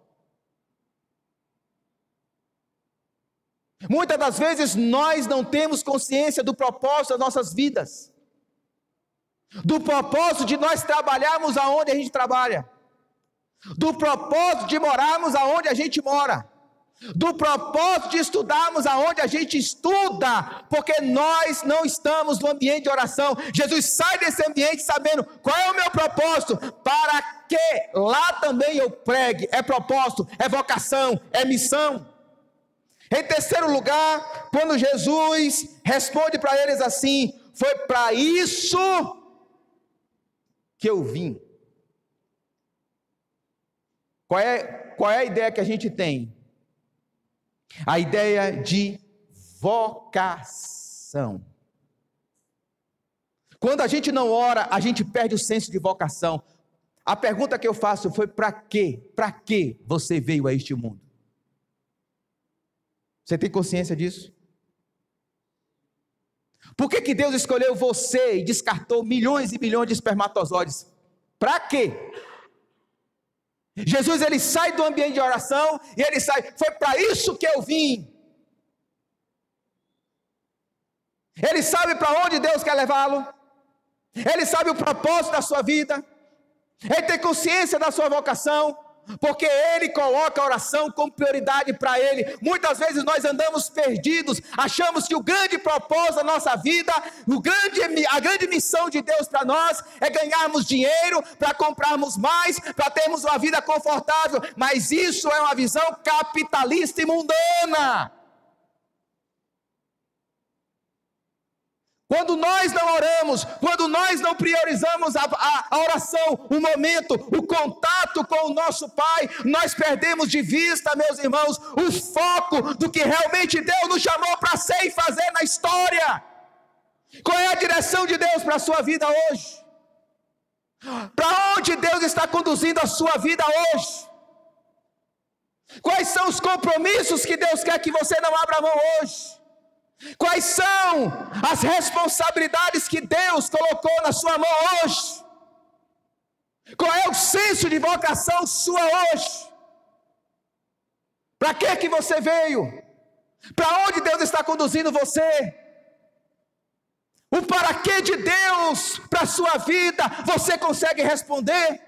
A: Muitas das vezes nós não temos consciência do propósito das nossas vidas, do propósito de nós trabalharmos aonde a gente trabalha, do propósito de morarmos aonde a gente mora, do propósito de estudarmos aonde a gente estuda, porque nós não estamos no ambiente de oração. Jesus sai desse ambiente sabendo qual é o meu propósito, para que lá também eu pregue. É propósito, é vocação, é missão. Em terceiro lugar, quando Jesus responde para eles assim, foi para isso que eu vim. Qual é a ideia que a gente tem? A ideia de vocação. Quando a gente não ora, a gente perde o senso de vocação. A pergunta que eu faço foi: para quê? Para que você veio a este mundo? Você tem consciência disso? Por que Deus escolheu você e descartou milhões e milhões de espermatozoides? Para quê? Jesus, ele sai do ambiente de oração e ele sai, foi para isso que eu vim. Ele sabe para onde Deus quer levá-lo. Ele sabe o propósito da sua vida. Ele tem consciência da sua vocação, porque ele coloca a oração como prioridade para ele. Muitas vezes nós andamos perdidos, achamos que o grande propósito da nossa vida, a grande missão de Deus para nós é ganharmos dinheiro, para comprarmos mais, para termos uma vida confortável, mas isso é uma visão capitalista e mundana. Quando nós não oramos, quando nós não priorizamos a oração, o momento, o contato com o nosso Pai, nós perdemos de vista, meus irmãos, o foco do que realmente Deus nos chamou para ser e fazer na história. Qual é a direção de Deus para a sua vida hoje? Para onde Deus está conduzindo a sua vida hoje? Quais são os compromissos que Deus quer que você não abra mão hoje? Quais são as responsabilidades que Deus colocou na sua mão hoje? Qual é o senso de vocação sua hoje? Para que você veio? Para onde Deus está conduzindo você? O para que de Deus para a sua vida, você consegue responder?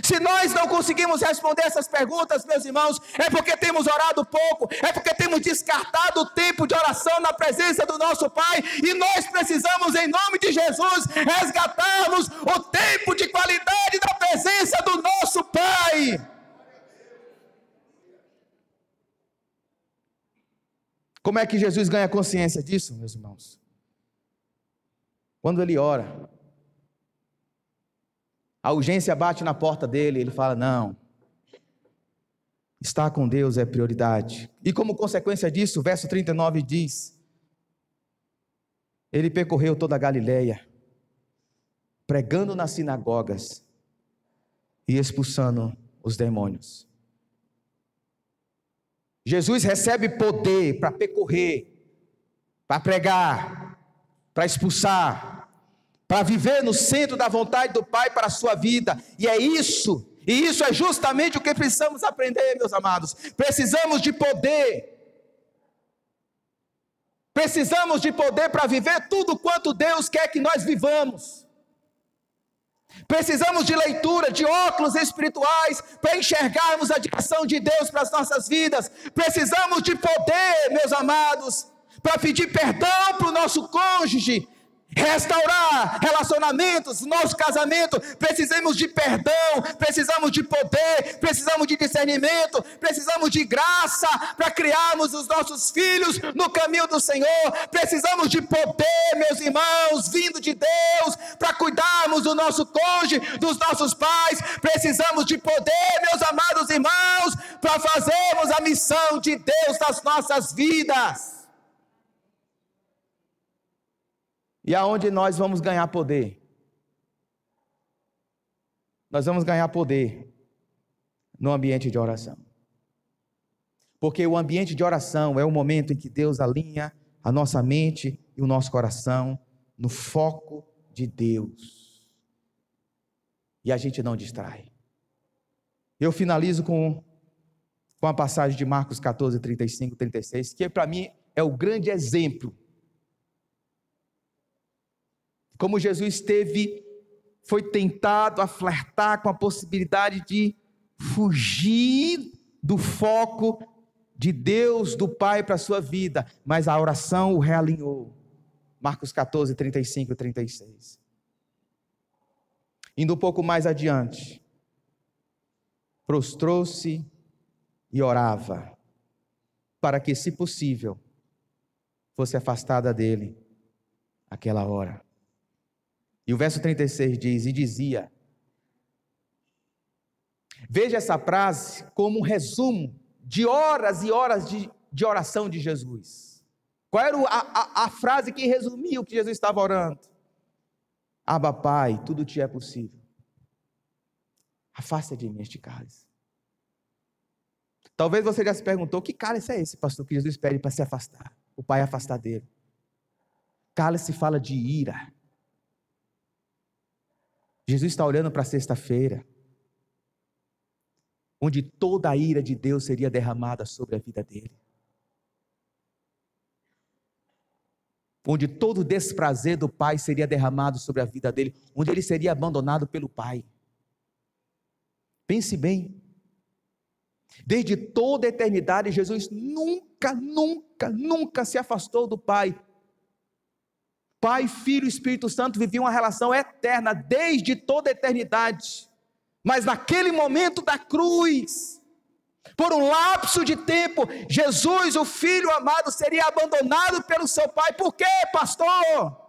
A: Se nós não conseguimos responder essas perguntas, meus irmãos, é porque temos orado pouco, é porque temos descartado o tempo de oração na presença do nosso Pai, e nós precisamos, em nome de Jesus, resgatarmos o tempo de qualidade da presença do nosso Pai. Como é que Jesus ganha consciência disso, meus irmãos? Quando ele ora, a urgência bate na porta dele, ele fala: não, estar com Deus é prioridade. E como consequência disso, o verso 39 diz: ele percorreu toda a Galileia, pregando nas sinagogas e expulsando os demônios. Jesus recebe poder para percorrer, para pregar, para expulsar, para viver no centro da vontade do Pai para a sua vida. E isso é justamente o que precisamos aprender, meus amados. Precisamos de poder. Precisamos de poder para viver tudo quanto Deus quer que nós vivamos. Precisamos de leitura, de óculos espirituais, para enxergarmos a direção de Deus para as nossas vidas. Precisamos de poder, meus amados, para pedir perdão para o nosso cônjuge, restaurar relacionamentos, nosso casamento. Precisamos de perdão, precisamos de poder, precisamos de discernimento, precisamos de graça para criarmos os nossos filhos no caminho do Senhor. Precisamos de poder, meus irmãos, vindo de Deus, para cuidarmos do nosso cônjuge, dos nossos pais. Precisamos de poder, meus amados irmãos, para fazermos a missão de Deus nas nossas vidas. E aonde nós vamos ganhar poder? Nós vamos ganhar poder no ambiente de oração. Porque o ambiente de oração é o momento em que Deus alinha a nossa mente e o nosso coração no foco de Deus. E a gente não distrai. Eu finalizo com a passagem de Marcos 14, 35, 36, que para mim é o grande exemplo. Como Jesus foi tentado a flertar com a possibilidade de fugir do foco de Deus, do Pai para a sua vida, mas a oração o realinhou. Marcos 14, 35 e 36. Indo um pouco mais adiante, prostrou-se e orava, para que, se possível, fosse afastada dele aquela hora. E o verso 36 diz: e dizia. Veja essa frase como um resumo de horas e horas de oração de Jesus. Qual era a frase que resumia o que Jesus estava orando? Abba, Pai, tudo te é possível. Afasta de mim este cálice. Talvez você já se perguntou: que cálice é esse, pastor, que Jesus pede para se afastar? O Pai afastar dele. Cálice fala de ira. Jesus está olhando para a sexta-feira, onde toda a ira de Deus seria derramada sobre a vida dele. Onde todo o desprazer do Pai seria derramado sobre a vida dele, onde ele seria abandonado pelo Pai. Pense bem, desde toda a eternidade, Jesus nunca se afastou do Pai. Pai, Filho e Espírito Santo viviam uma relação eterna desde toda a eternidade. Mas naquele momento da cruz, por um lapso de tempo, Jesus, o Filho amado, seria abandonado pelo seu Pai. Por quê, pastor?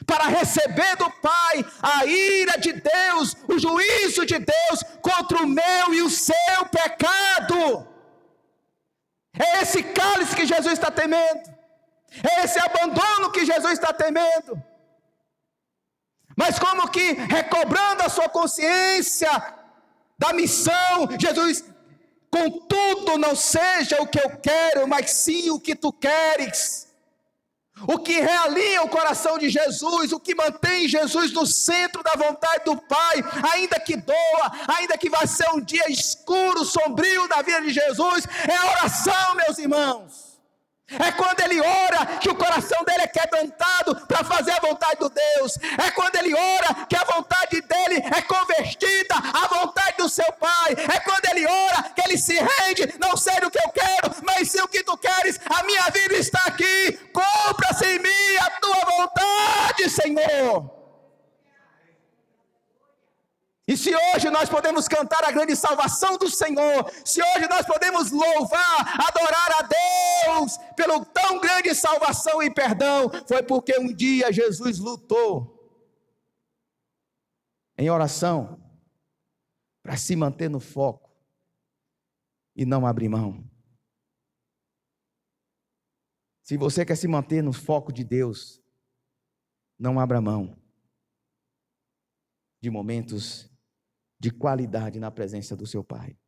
A: Para receber do Pai a ira de Deus, o juízo de Deus contra o meu e o seu pecado. É esse cálice que Jesus está temendo. É esse abandono que Jesus está temendo. Mas como que, recobrando a sua consciência da missão, Jesus: contudo não seja o que eu quero, mas sim o que tu queres. O que realinha o coração de Jesus, o que mantém Jesus no centro da vontade do Pai, ainda que doa, ainda que vá ser um dia escuro, sombrio da vida de Jesus, é a oração, meus irmãos. É quando ele ora que o coração dele é quebrantado para fazer a vontade de Deus. É quando ele ora que a vontade dele é convertida à aleluia, Senhor. E se hoje nós podemos cantar a grande salvação do Senhor, se hoje nós podemos louvar, adorar a Deus pelo tão grande salvação e perdão, foi porque um dia Jesus lutou em oração para se manter no foco e não abrir mão. Se você quer se manter no foco de Deus, não abra mão de momentos de qualidade na presença do seu Pai.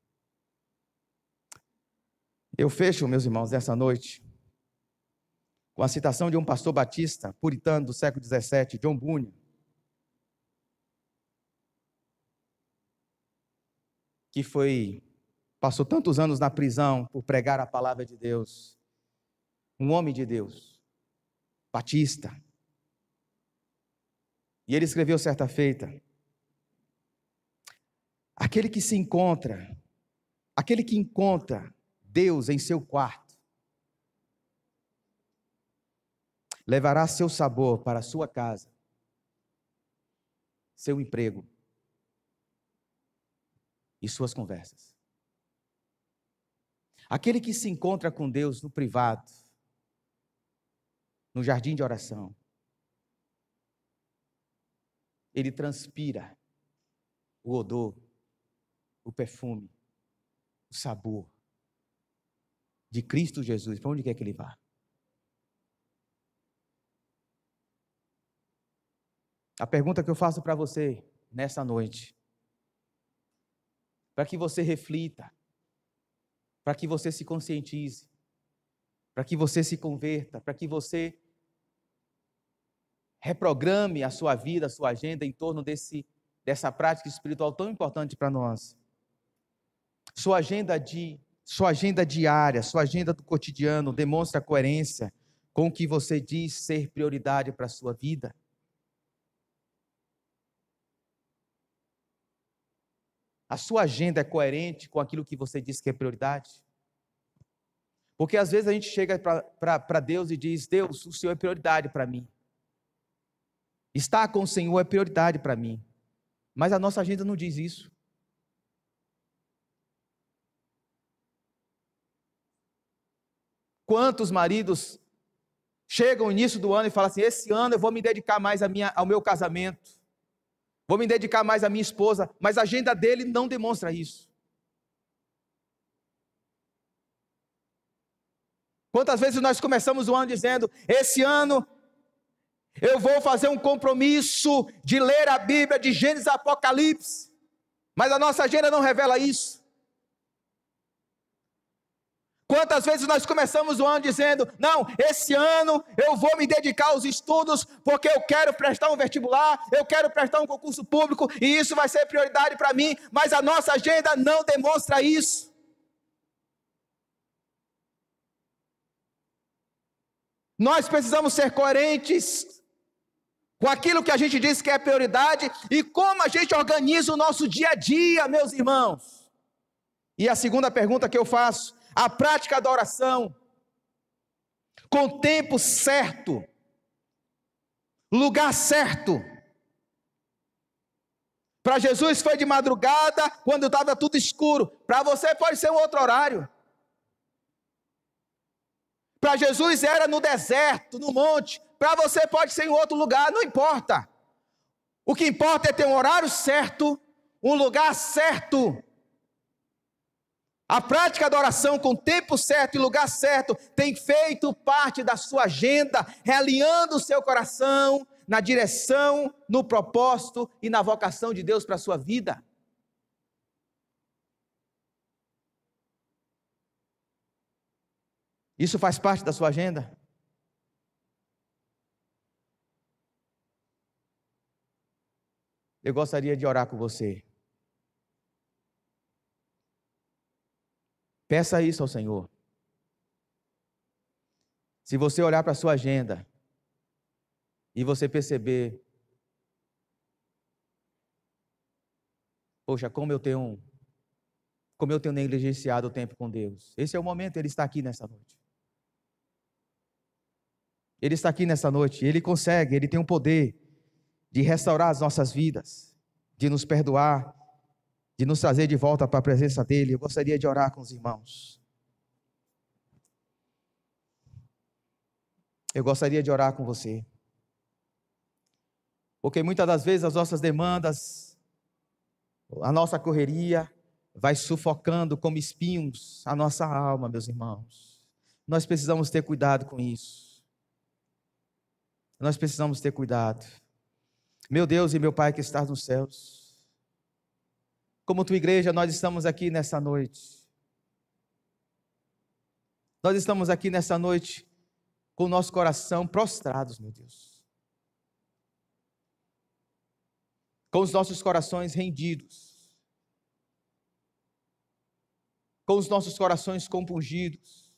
A: Eu fecho, meus irmãos, essa noite com a citação de um pastor batista, puritano do século XVII, John Bunyan, que passou tantos anos na prisão por pregar a palavra de Deus. Um homem de Deus, batista. E ele escreveu certa feita: aquele que encontra Deus em seu quarto, levará seu sabor para a sua casa, seu emprego e suas conversas. Aquele que se encontra com Deus no privado, no jardim de oração, ele transpira o odor, o perfume, o sabor de Cristo Jesus, para onde quer que ele vá. A pergunta que eu faço para você nessa noite, para que você reflita, para que você se conscientize, para que você se converta, para que você reprograme a sua vida, a sua agenda em torno dessa prática espiritual tão importante para nós. Sua agenda diária, sua agenda do cotidiano demonstra coerência com o que você diz ser prioridade para a sua vida. A sua agenda é coerente com aquilo que você diz que é prioridade? Porque às vezes a gente chega para Deus e diz: Deus, o Senhor é prioridade para mim. Estar com o Senhor é prioridade para mim. Mas a nossa agenda não diz isso. Quantos maridos chegam no início do ano e falam assim: esse ano eu vou me dedicar mais ao meu casamento, vou me dedicar mais à minha esposa, mas a agenda dele não demonstra isso. Quantas vezes nós começamos o ano dizendo: esse ano eu vou fazer um compromisso de ler a Bíblia de Gênesis a Apocalipse, mas a nossa agenda não revela isso. Quantas vezes nós começamos o ano dizendo: não, esse ano eu vou me dedicar aos estudos, porque eu quero prestar um vestibular, eu quero prestar um concurso público, e isso vai ser prioridade para mim, mas a nossa agenda não demonstra isso. Nós precisamos ser coerentes com aquilo que a gente diz que é prioridade e como a gente organiza o nosso dia a dia, meus irmãos. E a segunda pergunta que eu faço: a prática da oração, com tempo certo, lugar certo. Para Jesus foi de madrugada, quando estava tudo escuro. Para você pode ser um outro horário. Para Jesus era no deserto, no monte. Para você pode ser em outro lugar, não importa. O que importa é ter um horário certo, um lugar certo. A prática da oração com tempo certo e lugar certo tem feito parte da sua agenda, realinhando o seu coração na direção, no propósito e na vocação de Deus para a sua vida. Isso faz parte da sua agenda? Eu gostaria de orar com você. Peça isso ao Senhor. Se você olhar para a sua agenda e você perceber: poxa, como eu tenho negligenciado o tempo com Deus. Esse é o momento, Ele está aqui nessa noite. Ele está aqui nessa noite, Ele consegue, Ele tem o poder de restaurar as nossas vidas, de nos perdoar, de nos trazer de volta para a presença dEle. Eu gostaria de orar com os irmãos. Eu gostaria de orar com você. Porque muitas das vezes as nossas demandas, a nossa correria, vai sufocando como espinhos a nossa alma, meus irmãos. Nós precisamos ter cuidado com isso. Nós precisamos ter cuidado. Meu Deus e meu Pai que estás nos céus, como tua igreja, nós estamos aqui nessa noite. Nós estamos aqui nessa noite com o nosso coração prostrados, meu Deus. Com os nossos corações rendidos. Com os nossos corações compungidos.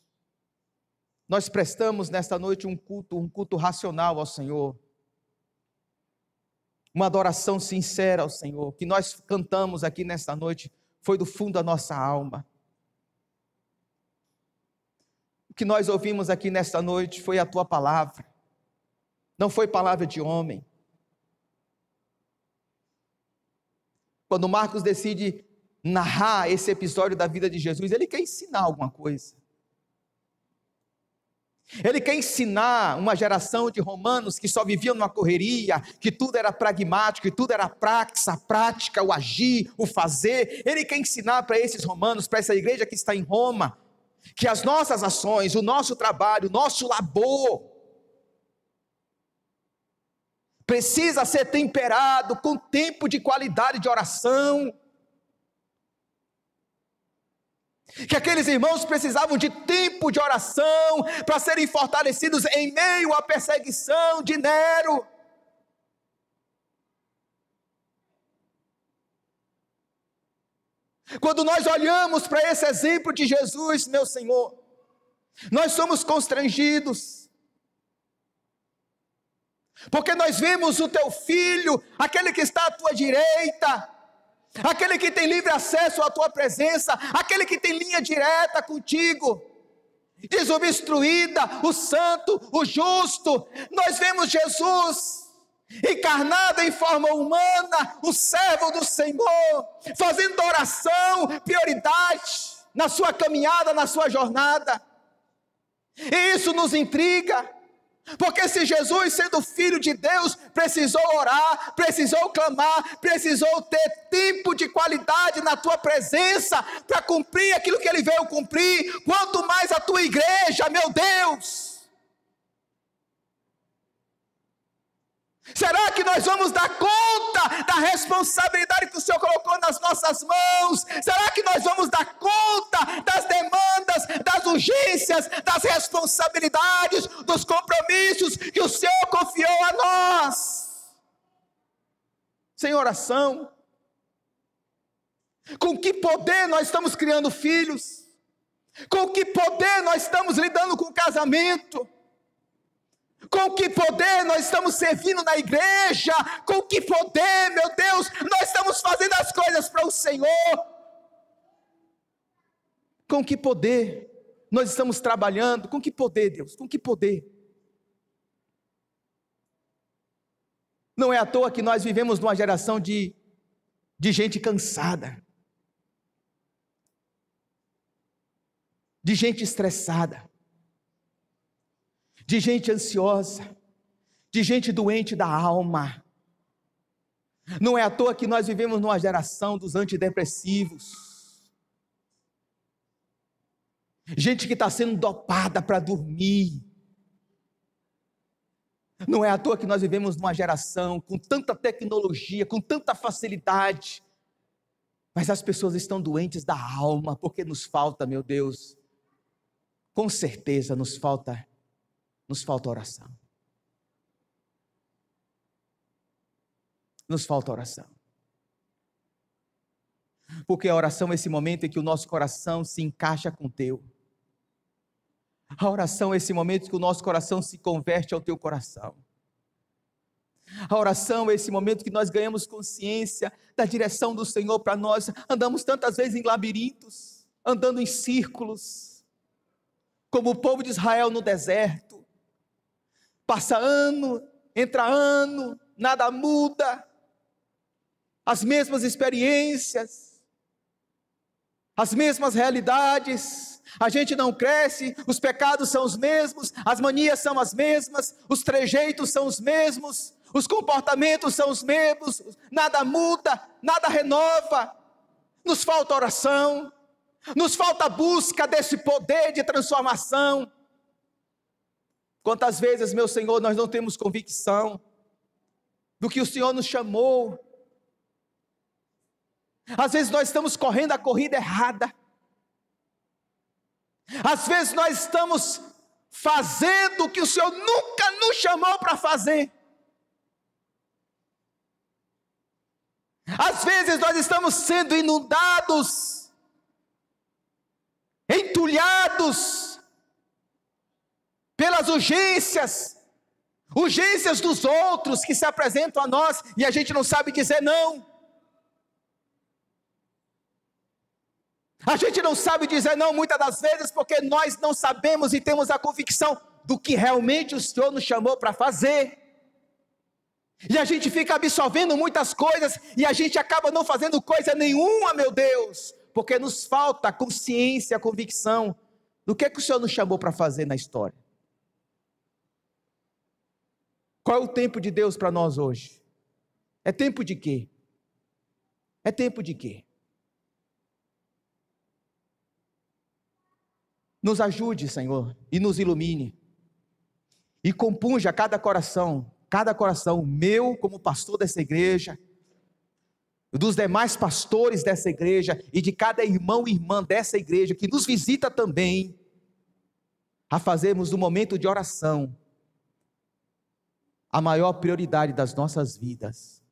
A: Nós prestamos nesta noite um culto racional ao Senhor. Uma adoração sincera ao Senhor, que nós cantamos aqui nesta noite, foi do fundo da nossa alma. O que nós ouvimos aqui nesta noite foi a Tua palavra, não foi palavra de homem. Quando Marcos decide narrar esse episódio da vida de Jesus, ele quer ensinar alguma coisa. Ele quer ensinar uma geração de romanos que só viviam numa correria, que tudo era pragmático, que tudo era a prática, o agir, o fazer. Ele quer ensinar para esses romanos, para essa igreja que está em Roma, que as nossas ações, o nosso trabalho, o nosso labor, precisa ser temperado com tempo de qualidade de oração. Que aqueles irmãos precisavam de tempo de oração para serem fortalecidos em meio à perseguição de Nero. Quando nós olhamos para esse exemplo de Jesus, meu Senhor, nós somos constrangidos, porque nós vemos o teu filho, aquele que está à tua direita, aquele que tem livre acesso à tua presença, aquele que tem linha direta contigo, desobstruída, o santo, o justo. Nós vemos Jesus encarnado em forma humana, o servo do Senhor, fazendo da oração prioridade na sua caminhada, na sua jornada. E isso nos intriga. Porque se Jesus, sendo filho de Deus, precisou orar, precisou clamar, precisou ter tempo de qualidade na tua presença para cumprir aquilo que ele veio cumprir, quanto mais a tua igreja, meu Deus. Será que nós vamos dar conta da responsabilidade que o Senhor colocou nas nossas mãos? Será que nós vamos dar conta das demandas, das urgências, das responsabilidades, dos compromissos que o Senhor confiou a nós? Sem oração. Com que poder nós estamos criando filhos? Com que poder nós estamos lidando com o casamento? Com que poder nós estamos servindo na igreja? Com que poder, meu Deus, nós estamos fazendo as coisas para o Senhor? Com que poder nós estamos trabalhando? Com que poder, Deus? Com que poder? Não é à toa que nós vivemos numa geração de gente cansada, de gente estressada, de gente ansiosa, de gente doente da alma. Não é à toa que nós vivemos numa geração dos antidepressivos, gente que está sendo dopada para dormir. Não é à toa que nós vivemos numa geração com tanta tecnologia, com tanta facilidade, mas as pessoas estão doentes da alma, porque nos falta, meu Deus, com certeza nos falta oração. Nos falta oração. Porque a oração é esse momento em que o nosso coração se encaixa com o teu. A oração é esse momento em que o nosso coração se converte ao teu coração. A oração é esse momento que nós ganhamos consciência da direção do Senhor para nós. Andamos tantas vezes em labirintos, andando em círculos, como o povo de Israel no deserto. Passa ano, entra ano, nada muda. As mesmas experiências, as mesmas realidades. A gente não cresce, os pecados são os mesmos, as manias são as mesmas, os trejeitos são os mesmos, os comportamentos são os mesmos, nada muda, nada renova. Nos falta oração, nos falta a busca desse poder de transformação. Quantas vezes, meu Senhor, nós não temos convicção do que o Senhor nos chamou. Às vezes nós estamos correndo a corrida errada. Às vezes nós estamos fazendo o que o Senhor nunca nos chamou para fazer. Às vezes nós estamos sendo inundados, entulhados pelas urgências dos outros que se apresentam a nós e a gente não sabe dizer não. A gente não sabe dizer não muitas das vezes porque nós não sabemos e temos a convicção do que realmente o Senhor nos chamou para fazer. E a gente fica absorvendo muitas coisas e a gente acaba não fazendo coisa nenhuma, meu Deus, porque nos falta consciência, convicção do que o Senhor nos chamou para fazer na história. Qual é o tempo de Deus para nós hoje? É tempo de quê? É tempo de quê? Nos ajude, Senhor, e nos ilumine. E compunja cada coração, meu como pastor dessa igreja, dos demais pastores dessa igreja, e de cada irmão e irmã dessa igreja, que nos visita também, a fazermos do momento de oração, a maior prioridade das nossas vidas.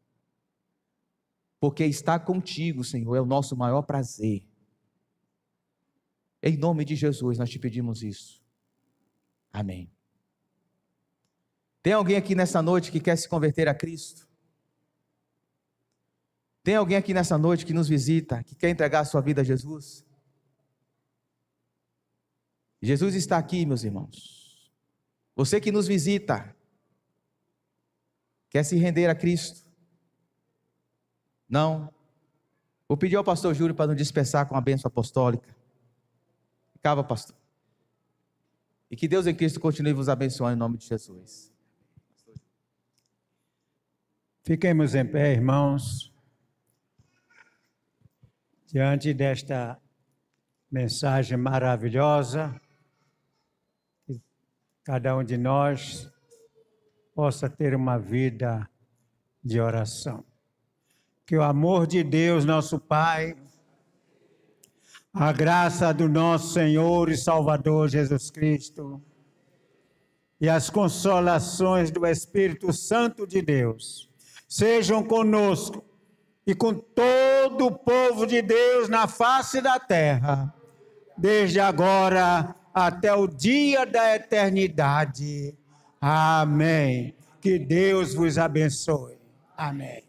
A: Porque estar contigo, Senhor, é o nosso maior prazer. Em nome de Jesus nós te pedimos isso. Amém. Tem alguém aqui nessa noite que quer se converter a Cristo? Tem alguém aqui nessa noite que nos visita, que quer entregar a sua vida a Jesus? Jesus está aqui, meus irmãos. Você que nos visita, quer se render a Cristo? Não? Vou pedir ao pastor Júlio para nos dispensar com a bênção apostólica. Ficava, pastor. E que Deus em Cristo continue vos abençoando em nome de Jesus.
B: Fiquemos em pé, irmãos, diante desta mensagem maravilhosa, que cada um de nós possa ter uma vida de oração. Que o amor de Deus, nosso Pai, a graça do nosso Senhor e Salvador Jesus Cristo e as consolações do Espírito Santo de Deus sejam conosco e com todo o povo de Deus na face da terra, desde agora até o dia da eternidade. Amém. Que Deus vos abençoe. Amém.